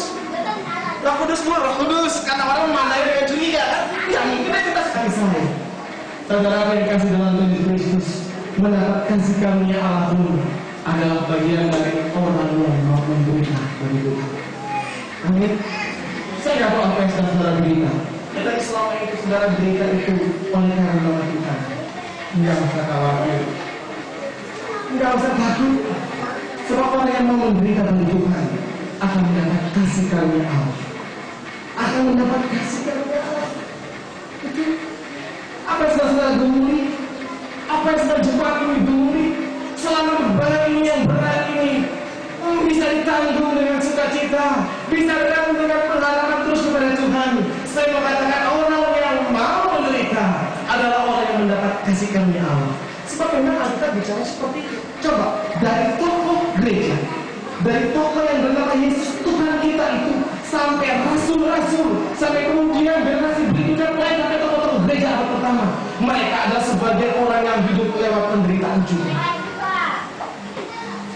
Roh Kudus Bu, Roh Kudus. Kata orang memandai dengan curiga kan? Ya mungkin aja kita sekali saya. Saudara yang dikasih dalam Tuhan Yesus Kristus, mendapat kasih karunia Allah pun adalah bagian dari orang yang mau menderita bagi Tuhan. Amin. Saya nggak tahu apa yang sedang saudara derita. Tetapi selama itu saudara derita itu oleh karena Tuhan. Enggak usah khawatir, enggak usah takut. Sebab orang yang mau menderita bagi Tuhan akan mendapat kasih karunia Allah. Akan mendapat kasih karunia Allah. Betul. Apa yang saudara gemuli? Apa yang saudara jebak ini gemuli? Selama beban yang berat ini bisa ditanggung dengan sukacita, bisa ditanggung dengan pengharapan terus kepada Tuhan. Saya mengatakan orang yang mau menderita adalah orang yang mendapat kasih karunia bicara seperti itu. Coba, dari tokoh gereja, dari tokoh yang bernama Yesus Tuhan kita itu, sampai rasul-rasul, sampai kemudian generasi berikutnya, mulai sampai tokoh-tokoh gereja abad pertama, mereka adalah sebagai orang yang hidup lewat penderitaan juga.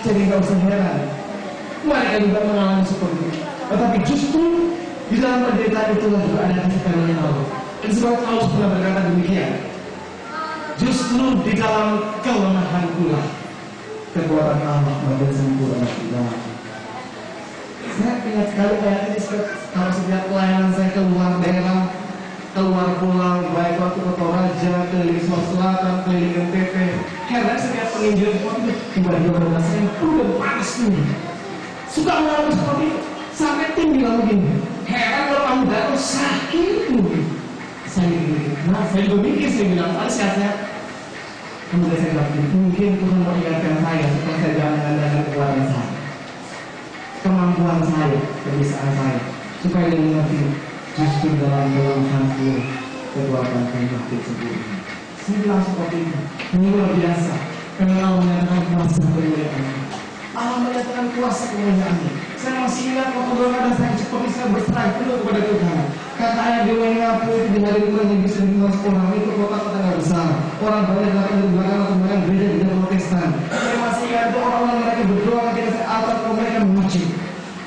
Jadi nggak usah heran, mereka juga mengalami seperti itu. Tetapi justru di dalam penderitaan itulah juga ada kasih karunia Allah. Dan sebab Paulus pernah berkata demikian, justru di dalam kelemahan pula kekuatan Allah menjadi sempurna di dalam. Saya ingat sekali ayat ini kalau setiap pelayanan saya keluar daerah, keluar pulau, baik waktu ke Toraja, keliling Sulawesi Selatan, keliling NTT. Heran setiap penginjil seperti itu, tiba-tiba benar saya udah panas nih. Suka mengalami seperti itu, sampai tim bilang begini, heran kalau kamu datang sakit mungkin. Saya mikir, nah saya juga mikir, saya bilang, paling sehat-sehat. Kemudian saya bilang, mungkin Tuhan mau ingatkan saya supaya saya jangan mengandalkan kekuatan saya, kemampuan saya, kebiasaan saya, supaya dia mengerti justru dalam kelemahanku kekuatan saya makin sempurna. Saya bilang seperti itu, ini luar biasa, karena Allah menyatakan kuasa kemuliaan. Allah menyatakan kuasa kemuliaannya. Saya masih ingat waktu berkata saya seperti saya berserah penuh kepada Tuhan. Kata ayat di Waingapu itu di hari bulan yang bisa dikenal orang itu kota-kota yang besar. Orang banyak datang dari belakang atau belakang gereja di dalam Protestan. Saya masih ingat itu orang-orang mereka berdoa ketika saya altar kalau mereka mengucap.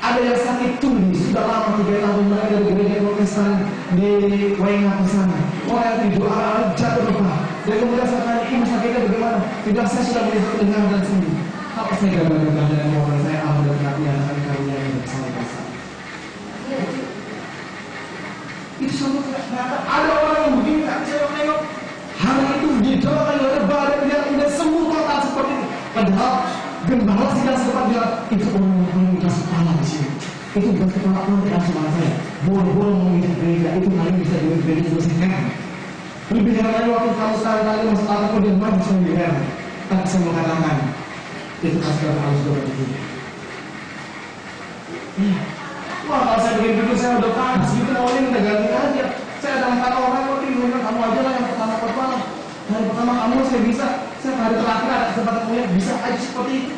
Ada yang sakit tuli sudah lama 3 tahun mereka dari gereja Protestan di Waingapu sana. Orang yang berdoa jatuh lupa. Dan kemudian saya tanya, ibu sakitnya bagaimana? Tidak, saya sudah melihat dengar dan sembuh. Apa saya gambarkan dengan mobil saya Allah dan karunia yang bersama-sama. Itu suatu ternyata ada orang yang begini tak saya menengok. Hari itu didoakan oleh badan yang udah sembuh total seperti itu. Padahal gembala sedang sempat bilang itu orang yang dikasih kepala di sini. Itu bukan kepala orang tidak cuma saya. Boro-boro mau minta gereja itu kalian bisa di gereja juga sekarang. Lebih heran lagi waktu kamu sekali-kali masuk altar dia maju sama di heran. Tapi saya mau katakan itu kasih Allah juga begitu. Wah, kalau saya begini saya udah panas gitu, mau ini udah ganti aja. Saya ada 4 orang kok di rumah, kamu aja lah yang pertama. Hari pertama kamu saya bisa, saya hari terakhir ada kesempatan punya bisa aja seperti itu.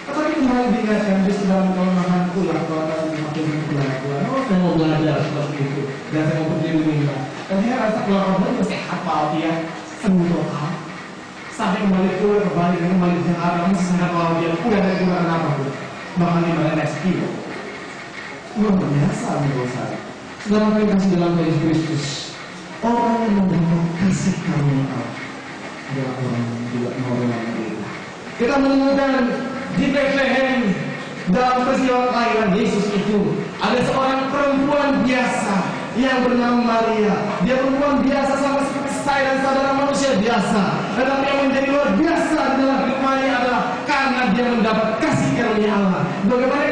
Tetapi kembali diingatkan justru dalam kelemahan pulang, kalau ada makin pulang. Oh, saya mau belajar seperti itu dan saya mau pergi dunia. Dan saya rasa keluar rumah juga saya hafal dia sembuh total. Sampai kembali pulang kembali di Jakarta, masih sangat luar biasa. Udah ada kekurangan apa pun, bahkan di mana next kilo. Luar biasa menurut saya. Saudara kami kasih dalam Yesus Kristus, orang yang mendapat kasih karunia Allah adalah orang yang juga mau menerima. Kita menemukan di Bethlehem dalam peristiwa kelahiran Yesus itu ada seorang perempuan biasa yang bernama Maria. Dia perempuan biasa sama seperti saya dan saudara manusia biasa. Tetapi yang menjadi luar biasa dalam hidup Maria adalah karena dia mendapat kasih karunia Allah. Bagaimana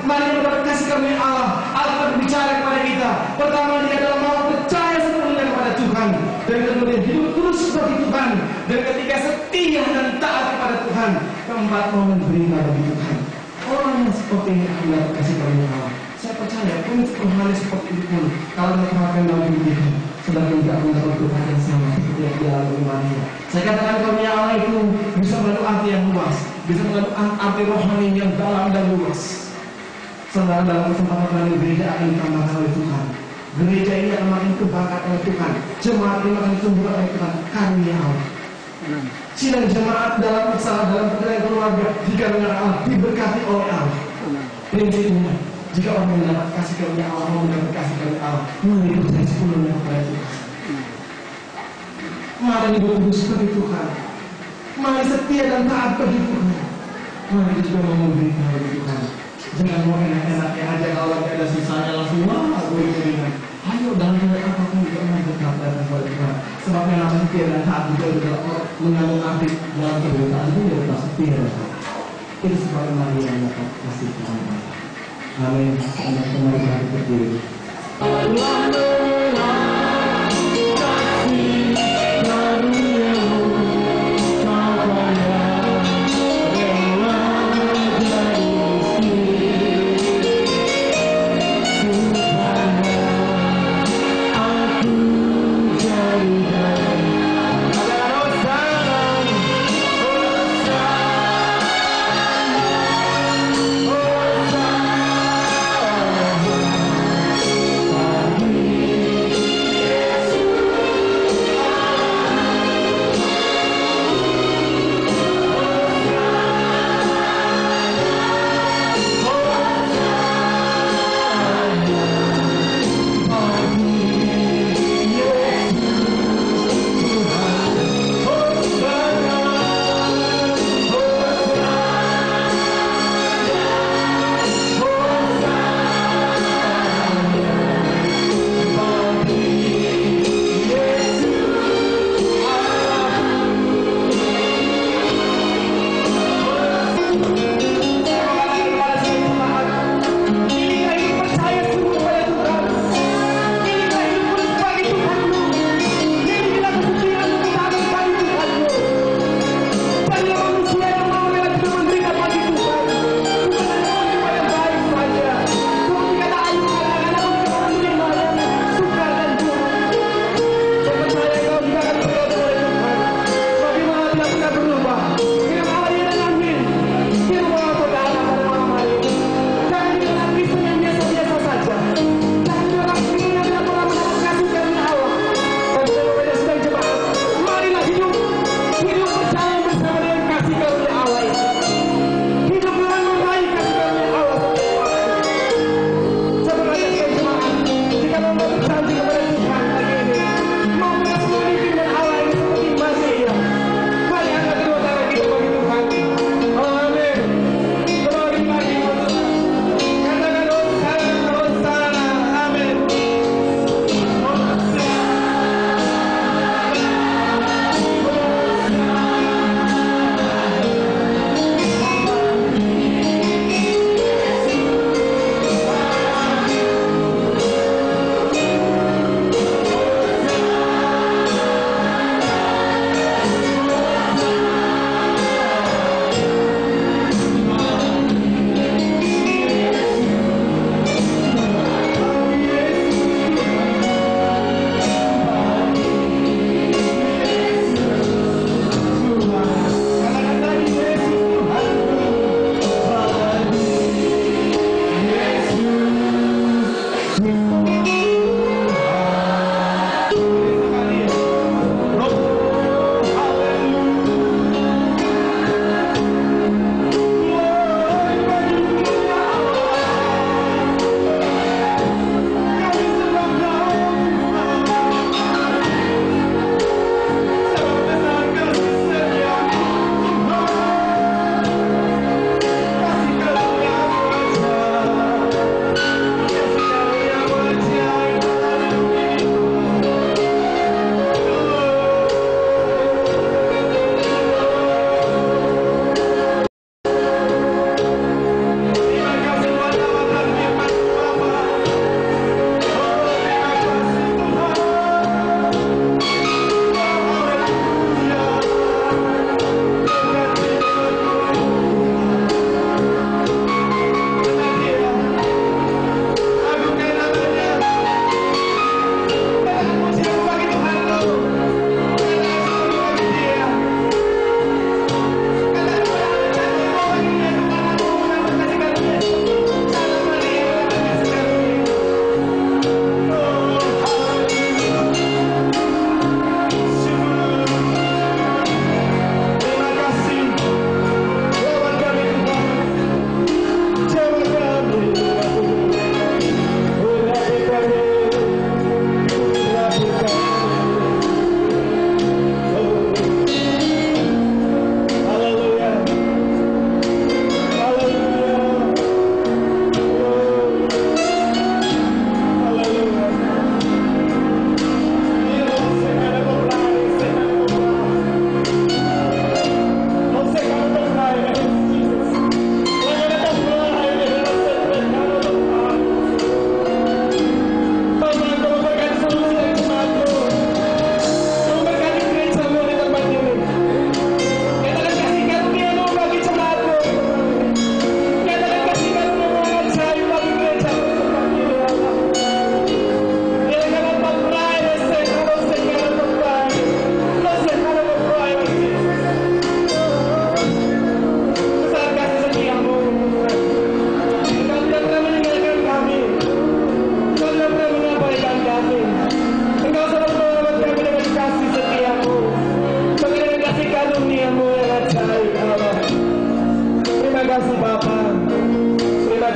Maria mendapat kasih karunia Allah? Allah berbicara kepada kita. Pertama dia adalah mau percaya sepenuhnya kepada Tuhan, dan kemudian hidup terus seperti Tuhan. Dan ketika setia dan taat kepada Tuhan, keempat mau memberikan bagi Tuhan. Orang yang seperti ini akan mendapat kasih karunia Allah. Saya percaya prinsip hal seperti itu pun kalau diterapkan dalam hidup kita, sedang tidak mendapat Tuhan yang sama seperti yang dialami Maria. Saya katakan karunia Allah itu bisa mengandung arti yang luas, bisa mengandung arti rohani yang dalam dan luas. Saudara, dalam kesempatan kali gereja akan ditambahkan oleh Tuhan. Gereja ini akan makin kebangkat oleh Tuhan. Jemaat ini akan tumbuh oleh Tuhan. Karunia Allah. Sidang jemaat dalam usaha, dalam pekerjaan keluarga, jika dengan Allah diberkati oleh Allah. Prinsipnya, jika orang mendapat kasih karunia Allah, mau mendapat kasih karunia Allah, mari percaya sepenuhnya kepada Tuhan. Mari hidup seperti Tuhan. Mari setia dan taat bagi Tuhan. Mari juga mau memberikan bagi Tuhan. Jangan mau enak-enaknya aja, kalau lagi ada sisanya langsung wah gue ringan. Ayo dalam hal apapun juga mendekat dan kepada Tuhan. Sebab yang namanya setia dan taat juga adalah mengandung arti dalam penderitaan itu adalah setia dan taat. Itu sebab Maria yang dapat kasih Tuhan. Amin. Selamat kembali hari berdiri.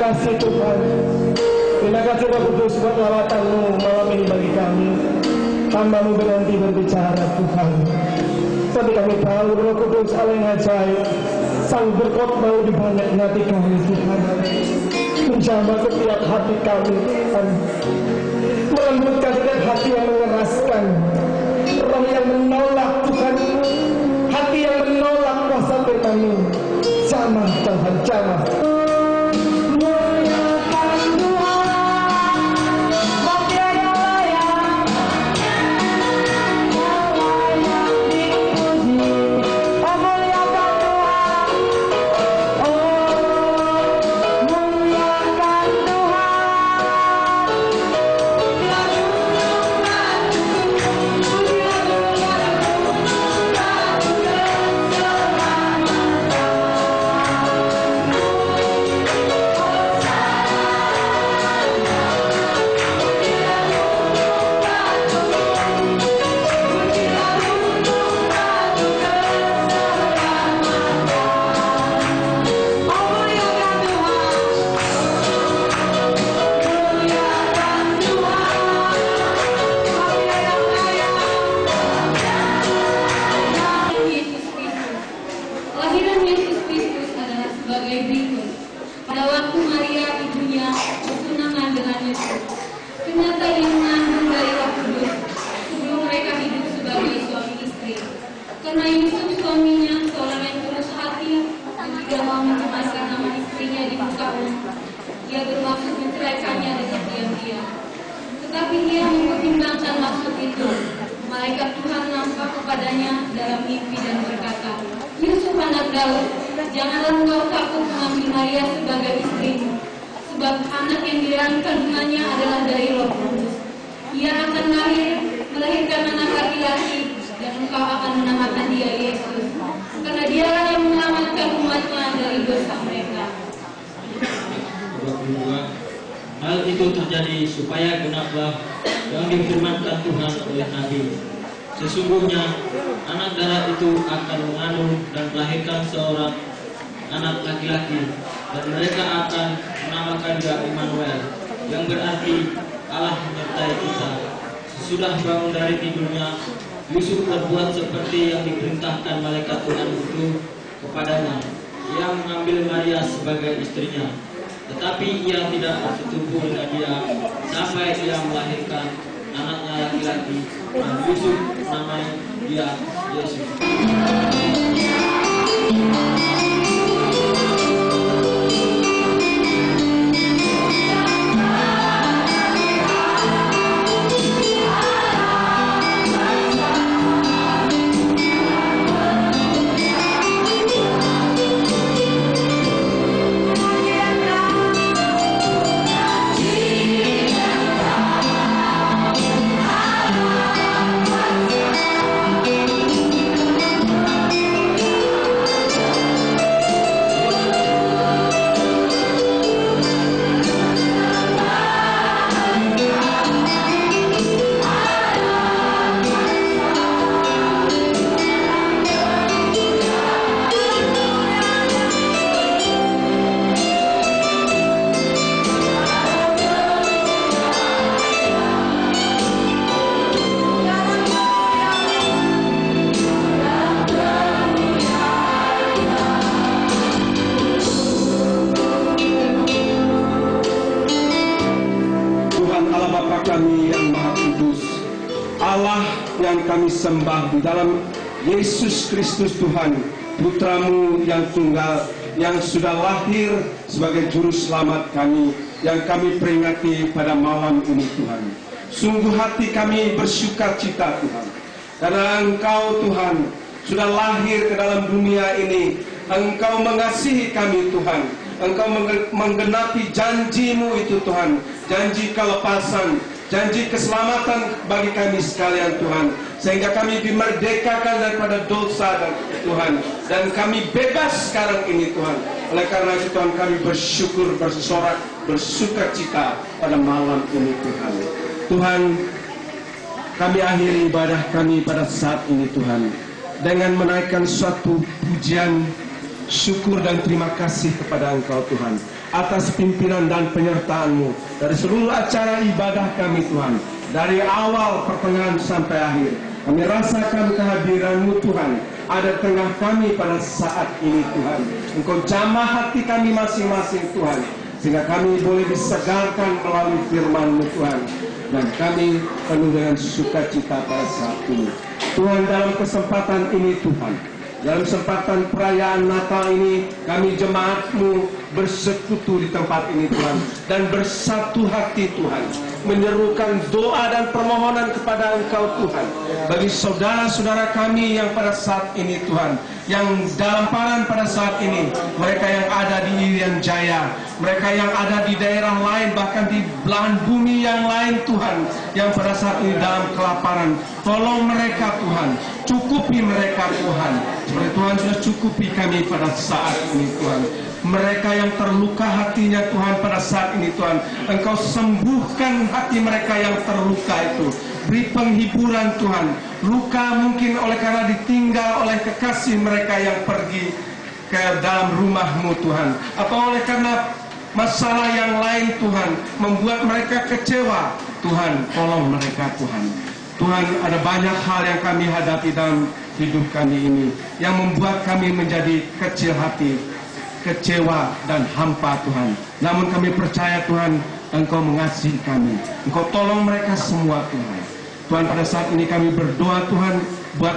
kasih Tuhan. Terima kasih Roh Kudus buat lawatan-Mu malam ini bagi kami. Hamba-Mu berhenti berbicara Tuhan. Tapi kami tahu Roh Kudus Allah yang ajaib, sang berkhotbah di banyak hati kami Tuhan. Menjamah setiap hati kami Tuhan. Melembutkan setiap hati yang mengeraskan, roh yang menolak Tuhan, hati yang menolak kuasa firman-Mu. Jamah Tuhan, jamah. Janganlah engkau takut mengambil Maria sebagai istrimu, sebab anak yang di dalam kandungannya adalah dari Roh Kudus. Ia akan melahirkan anak laki-laki, dan engkau akan menamakan dia Yesus, karena dialah yang menyelamatkan umatnya dari dosa mereka. 22. Hal itu terjadi supaya genaplah yang difirmankan Tuhan oleh Nabi. Sesungguhnya anak darah itu akan mengandung dan melahirkan seorang anak laki-laki, dan mereka akan menamakan dia Immanuel, yang berarti Allah menyertai kita. Sesudah bangun dari tidurnya, Yusuf berbuat seperti yang diperintahkan malaikat Tuhan itu kepadanya. Ia mengambil Maria sebagai istrinya, tetapi ia tidak bersetubuh dengan dia sampai ia melahirkan anaknya laki-laki, dan Yusuf namai dia Yesus. Kami sembah di dalam Yesus Kristus Tuhan, Putra-Mu yang tunggal, yang sudah lahir sebagai Juru Selamat kami, yang kami peringati pada malam ini Tuhan. Sungguh hati kami bersuka cita Tuhan, karena Engkau Tuhan sudah lahir ke dalam dunia ini. Engkau mengasihi kami Tuhan, Engkau menggenapi janji-Mu itu Tuhan, janji kelepasan, janji keselamatan bagi kami sekalian Tuhan, sehingga kami dimerdekakan daripada dosa dan Tuhan, dan kami bebas sekarang ini Tuhan. Oleh karena itu Tuhan, kami bersyukur, bersorak, bersuka cita pada malam ini Tuhan. Tuhan, kami akhiri ibadah kami pada saat ini Tuhan, dengan menaikkan suatu pujian, syukur dan terima kasih kepada Engkau Tuhan. atas pimpinan dan penyertaan-Mu dari seluruh acara ibadah kami Tuhan, dari awal, pertengahan sampai akhir. Kami rasakan kehadiran-Mu Tuhan ada tengah kami pada saat ini Tuhan. Engkau jamah hati kami masing-masing Tuhan, sehingga kami boleh disegarkan melalui firman-Mu Tuhan, dan kami penuh dengan sukacita pada saat ini Tuhan. Dalam kesempatan ini Tuhan, dalam kesempatan perayaan Natal ini, kami jemaat-Mu bersekutu di tempat ini Tuhan, dan bersatu hati Tuhan, menyerukan doa dan permohonan kepada Engkau Tuhan, bagi saudara-saudara kami yang pada saat ini Tuhan, yang dalam paran pada saat ini, mereka yang ada di Irian Jaya, mereka yang ada di daerah lain, bahkan di belahan bumi yang lain Tuhan, yang pada saat ini dalam kelaparan. Tolong mereka Tuhan, cukupi mereka Tuhan, seperti Tuhan sudah cukupi kami pada saat ini Tuhan. Mereka yang terluka hatinya Tuhan pada saat ini Tuhan, Engkau sembuhkan hati mereka yang terluka itu. Beri penghiburan Tuhan. Luka mungkin oleh karena ditinggal oleh kekasih mereka yang pergi ke dalam rumah-Mu Tuhan, atau oleh karena masalah yang lain Tuhan, membuat mereka kecewa. Tuhan, tolong mereka Tuhan. Tuhan, ada banyak hal yang kami hadapi dalam hidup kami ini, yang membuat kami menjadi kecil hati, kecewa dan hampa Tuhan. Namun kami percaya Tuhan, Engkau mengasihi kami. Engkau tolong mereka semua Tuhan. Tuhan, pada saat ini kami berdoa Tuhan, buat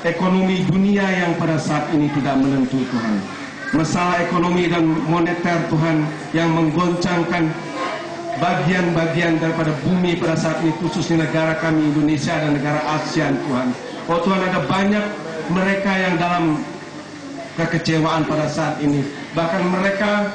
ekonomi dunia yang pada saat ini tidak menentu Tuhan. Masalah ekonomi dan moneter Tuhan, yang menggoncangkan bagian-bagian daripada bumi pada saat ini, khususnya negara kami Indonesia dan negara ASEAN Tuhan. Oh Tuhan, ada banyak mereka yang dalam kekecewaan pada saat ini. Bahkan mereka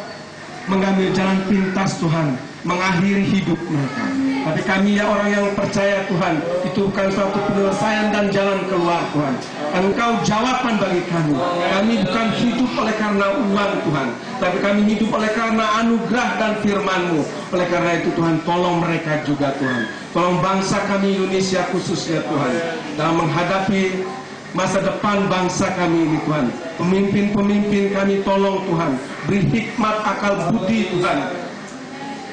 mengambil jalan pintas Tuhan, mengakhiri hidup mereka. Tapi kami ya orang yang percaya Tuhan, itu bukan suatu penyelesaian dan jalan keluar Tuhan. Engkau jawaban bagi kami. Kami bukan hidup oleh karena uang Tuhan, tapi kami hidup oleh karena anugerah dan firman-Mu. Oleh karena itu Tuhan, tolong mereka juga Tuhan. Tolong bangsa kami Indonesia khususnya Tuhan, dalam menghadapi masa depan bangsa kami ini Tuhan. Pemimpin-pemimpin kami tolong Tuhan, beri hikmat, akal budi Tuhan,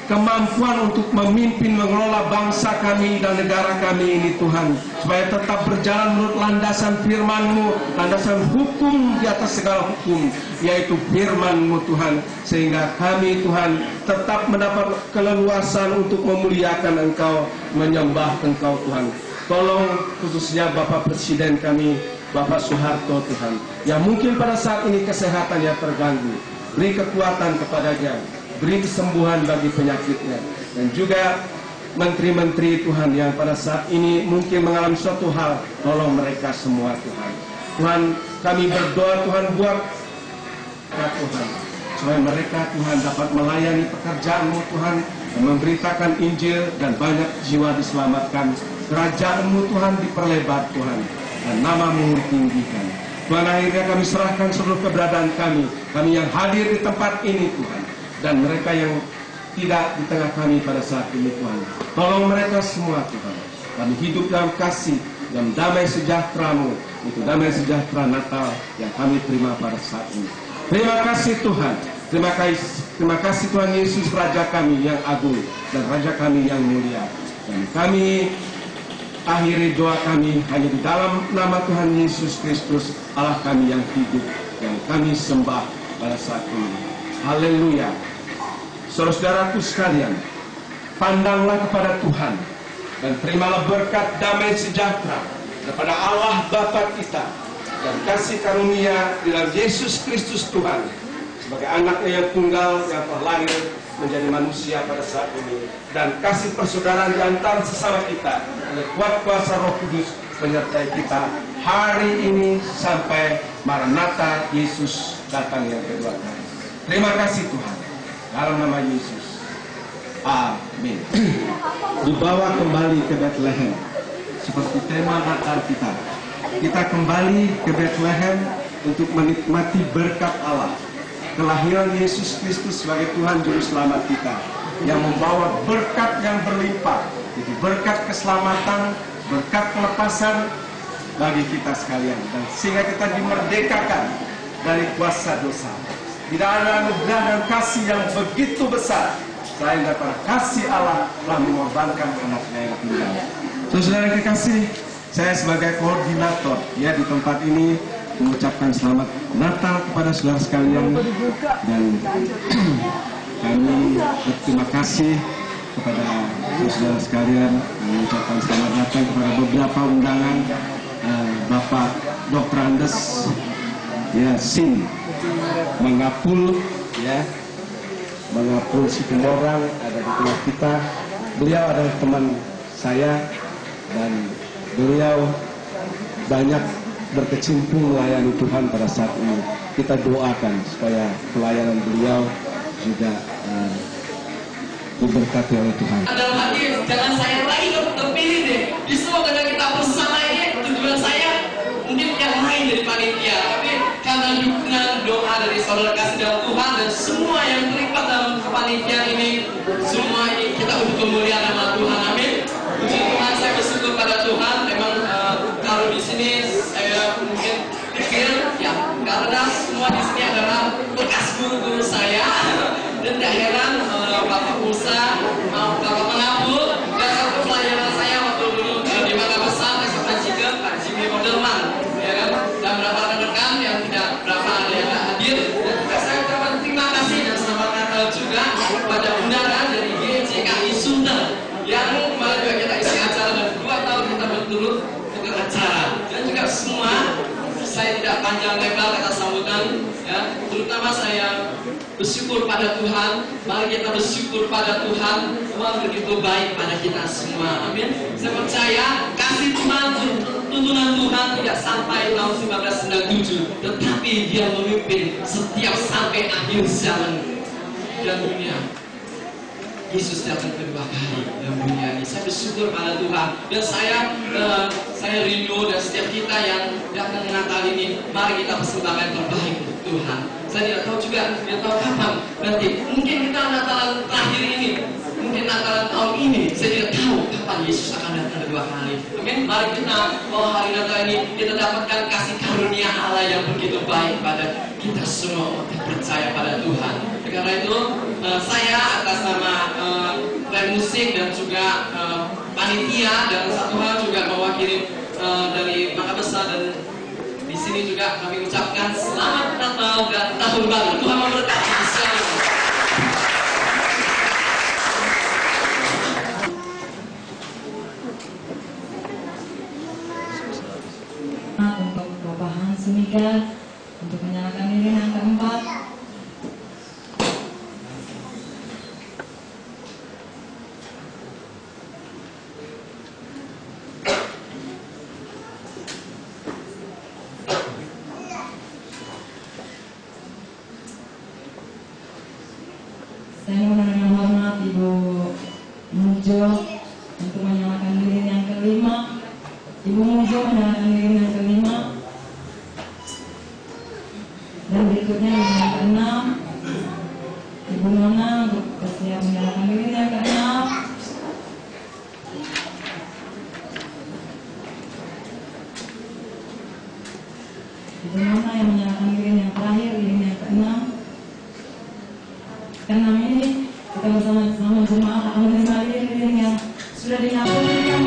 kemampuan untuk memimpin, mengelola bangsa kami dan negara kami ini Tuhan, supaya tetap berjalan menurut landasan firman-Mu, landasan hukum di atas segala hukum, yaitu firman-Mu Tuhan, sehingga kami Tuhan tetap mendapat keleluasan untuk memuliakan Engkau, menyembah Engkau Tuhan. Tolong khususnya Bapak Presiden kami, Bapak Soeharto Tuhan, yang mungkin pada saat ini kesehatannya terganggu. Beri kekuatan kepadanya, beri kesembuhan bagi penyakitnya. Dan juga menteri-menteri Tuhan yang pada saat ini mungkin mengalami suatu hal, tolong mereka semua Tuhan. Tuhan, kami berdoa Tuhan buat Tuhan, supaya mereka Tuhan dapat melayani pekerjaan-Mu Tuhan, dan memberitakan Injil, dan banyak jiwa diselamatkan. Kerajaan-Mu Tuhan diperlebar Tuhan, dan nama-Mu ditinggikan. Tuhan, akhirnya kami serahkan seluruh keberadaan kami yang hadir di tempat ini Tuhan, dan mereka yang tidak di tengah kami pada saat ini Tuhan. Tolong mereka semua Tuhan. Kami hidup dalam kasih, dalam damai sejahtera-Mu, itu damai sejahtera Natal yang kami terima pada saat ini. Terima kasih Tuhan. Terima kasih Tuhan Yesus, Raja kami yang agung dan Raja kami yang mulia. Dan kami akhiri doa kami hanya di dalam nama Tuhan Yesus Kristus, Allah kami yang hidup, yang kami sembah pada saat ini. Haleluya. Saudara-saudaraku sekalian, pandanglah kepada Tuhan dan terimalah berkat damai sejahtera daripada Allah Bapa kita dan kasih karunia di dalam Yesus Kristus Tuhan sebagai anaknya yang tunggal yang terlahir menjadi manusia pada saat ini, dan kasih persaudaraan di antara sesama kita oleh kuat kuasa Roh Kudus menyertai kita hari ini sampai Maranatha Yesus datang yang kedua kali. Terima kasih Tuhan, dalam nama Yesus, amin. Dibawa kembali ke Bethlehem seperti tema Natal kita. Kita kembali ke Bethlehem untuk menikmati berkat Allah, kelahiran Yesus Kristus sebagai Tuhan Juru Selamat kita, yang membawa berkat yang berlimpah, itu berkat keselamatan, berkat kelepasan bagi kita sekalian, dan sehingga kita dimerdekakan dari kuasa dosa. Tidak ada anugerah dan kasih yang begitu besar selain daripada kasih Allah telah mengorbankan anaknya yang tunggal. Saudara kekasih, saya sebagai koordinator ya di tempat ini mengucapkan selamat Natal kepada saudara sekalian, dan kami berterima kasih kepada saudara sekalian, mengucapkan selamat datang kepada beberapa undangan. Bapak Dr. Andes ya Sin Mangapul ya, Mangapul Situmorang ada di tengah kita. Beliau adalah teman saya dan beliau banyak berkecimpung melayani Tuhan pada saat ini. Kita doakan supaya pelayanan beliau juga diberkati oleh Tuhan. Dalam hati, jangan saya lagi terpilih deh. Justru karena kita bersama ini, tujuan saya mungkin yang lain dari panitia, tapi karena dukungan doa dari saudara kasih dalam Tuhan dan semua yang terlibat dalam kepanitiaan ini, semua ini kita untuk kemuliaan nama Tuhan. Amin. Puji Tuhan, saya bersyukur pada Tuhan. Memang kalau di sini saya mungkin pikir ya karena semua di sini adalah bekas guru-guru saya dan tidak heran Bapak Musa, Bapak Pengabul, dan satu pelajaran saya waktu dulu di Mangga Besar, SMA Cikem, Pak Jimmy Modelman, ya kan, dan beberapa rekan yang tidak berapa ada yang hadir. Dan juga saya ucapkan terima kasih dan selamat Natal juga pada undangan dari GCKI Sunda yang kemarin juga kita isi acara dan 2 tahun kita berturut untuk acara, dan juga semua. Saya tidak panjang lebar kata sambutan, ya. Terutama saya bersyukur pada Tuhan. Mari kita bersyukur pada Tuhan. Tuhan begitu baik pada kita semua. Amin. Saya percaya kasih Tuhan, tuntunan Tuhan tidak sampai tahun 1997, tetapi Dia memimpin setiap sampai akhir zaman dan dunia. Yesus datang kedua kali dalam dunia ini. Saya bersyukur pada Tuhan, dan saya rindu, dan setiap kita yang datang Natal ini, mari kita persembahkan terbaik untuk Tuhan. Saya tidak tahu juga, tidak tahu kapan nanti. Mungkin kita Natalan terakhir ini, mungkin Natalan tahun ini, saya tidak tahu kapan Yesus akan datang kedua kali. Amin. Mari kita hari Natal ini kita dapatkan kasih karunia Allah yang begitu baik pada kita semua untuk percaya pada Tuhan. Karena itu saya atas nama Rem Musik dan juga panitia dan satu hal juga mewakili dari Mangga Besar, dan di sini juga kami ucapkan selamat Natal dan tahun baru. Tuhan memberkati kita. Untuk Bapak Hans Mika untuk menyalakan lilin yang keempat. Saya mohon dengan hormat Ibu Mujo untuk menyalakan lilin yang kelima. Ibu Mujo menyalakan lilin yang kelima. Dan berikutnya lilin yang keenam. Ibu Nona untuk bersiap menyalakan lilin yang keenam. Ibu Nona yang menyalakan lilin yang terakhir, lilin yang keenam. Keenam ini kita bersama-sama jemaat akan menerima lilin yang sudah dinyatakan.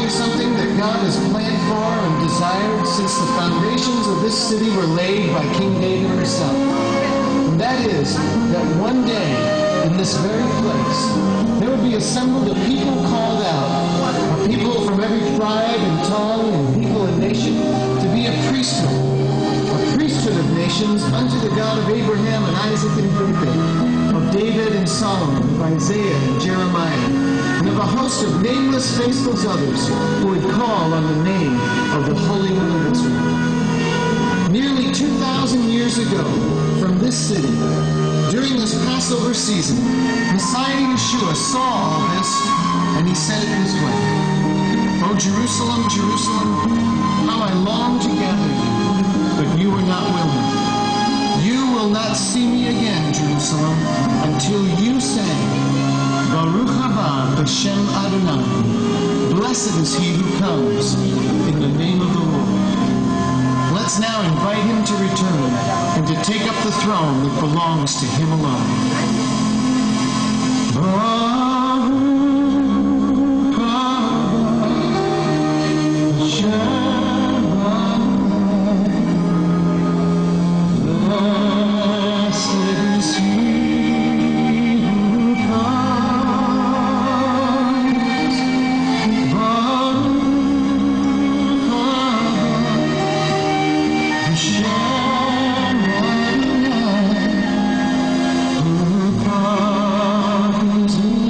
you something that God has planned for and desired since the foundations of this city were laid by King David himself. And that is that one day, in this very place, there will be assembled a people called out, a people from every tribe and tongue and people and nation, to be a priesthood of nations unto the God of Abraham and Isaac and Jacob, of David and Solomon, of Isaiah and Jeremiah, and of a host of nameless, faceless others who would call on the name of the Holy One of Israel. Nearly 2,000 years ago, from this city, during this Passover season, Messiah Yeshua saw all this, and he said it this way, "O Jerusalem, Jerusalem, how I long to gather you, but you were not willing. You will not see me again, Jerusalem, until you say, Baruch haba b'Shem Adonai. Blessed is he who comes in the name of the Lord." Let's now invite him to return and to take up the throne that belongs to him alone. Baruch haba b'Shem to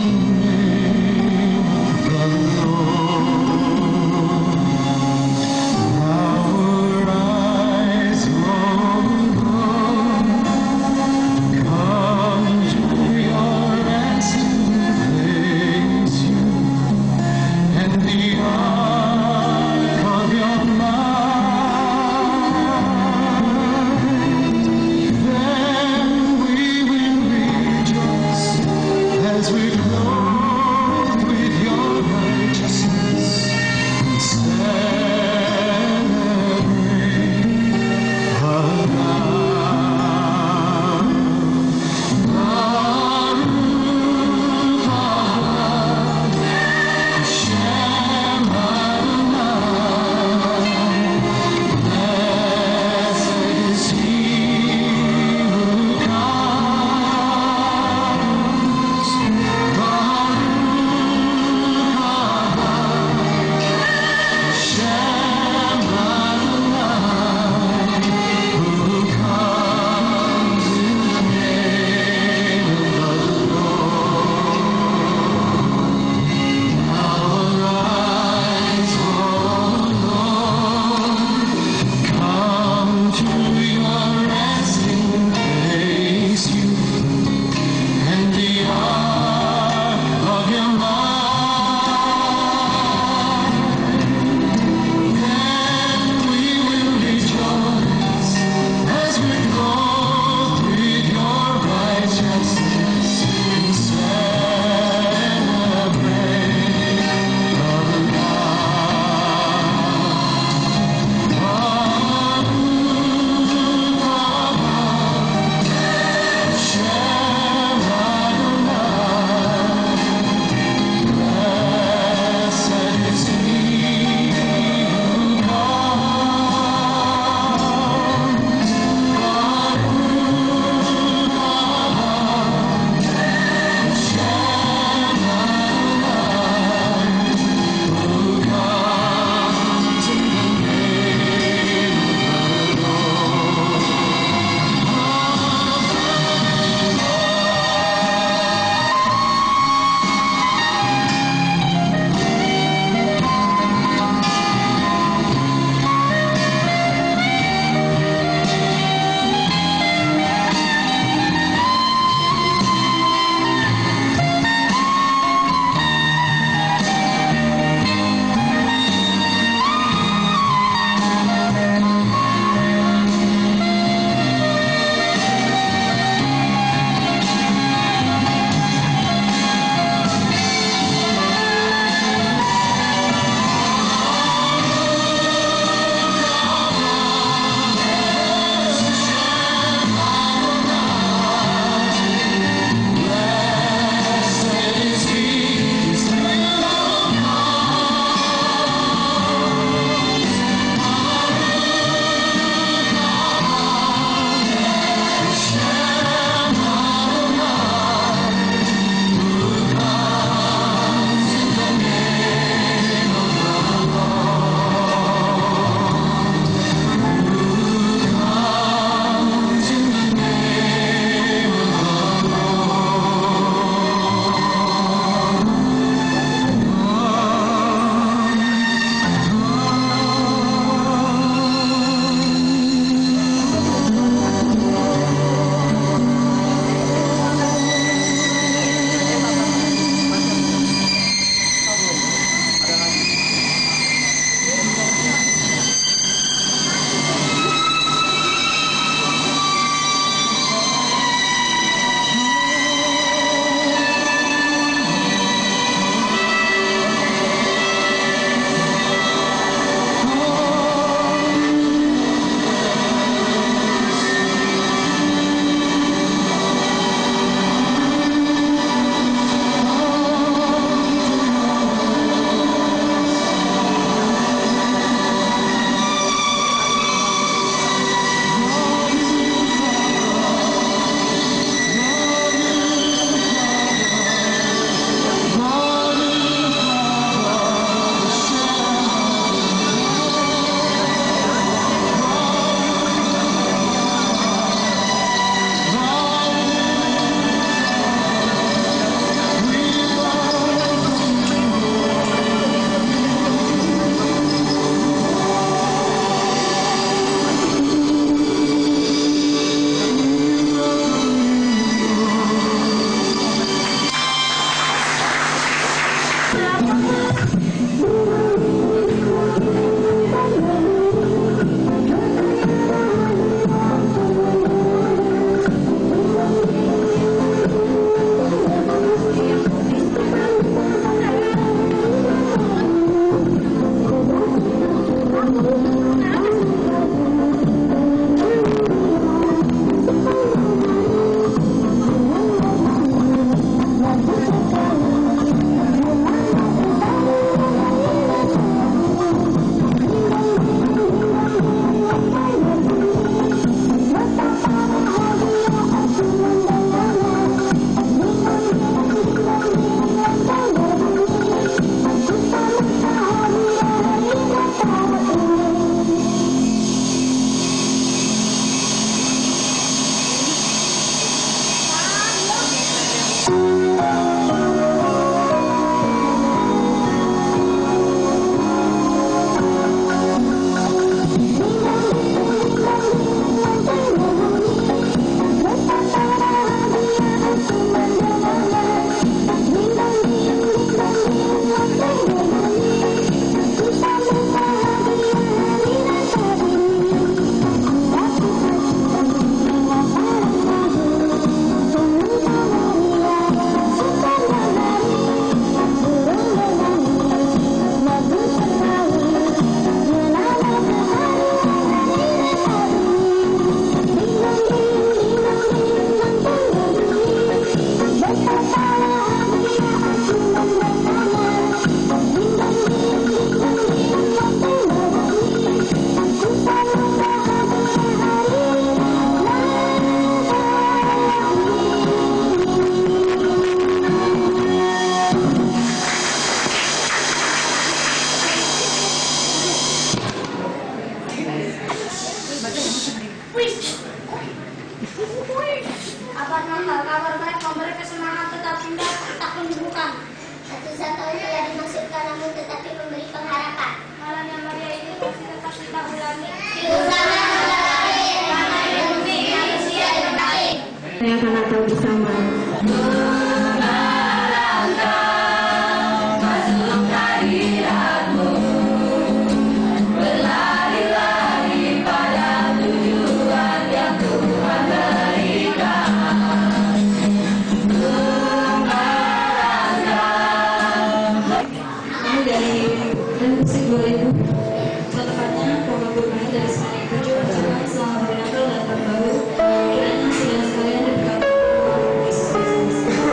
kami akan Natal bersama. Musik 2000 tepatnya program bermain dari Semangat 7 ucapan selamat Natal dan Tahun Baru kiranya segala sekalian diberkati Yesus Kristus.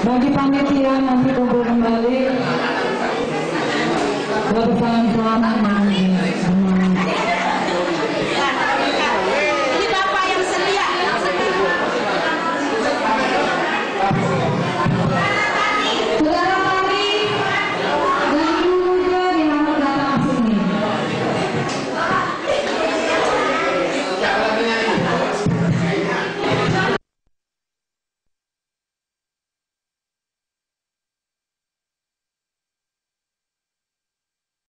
Bagi panitia nanti kumpul kembali. Brother Van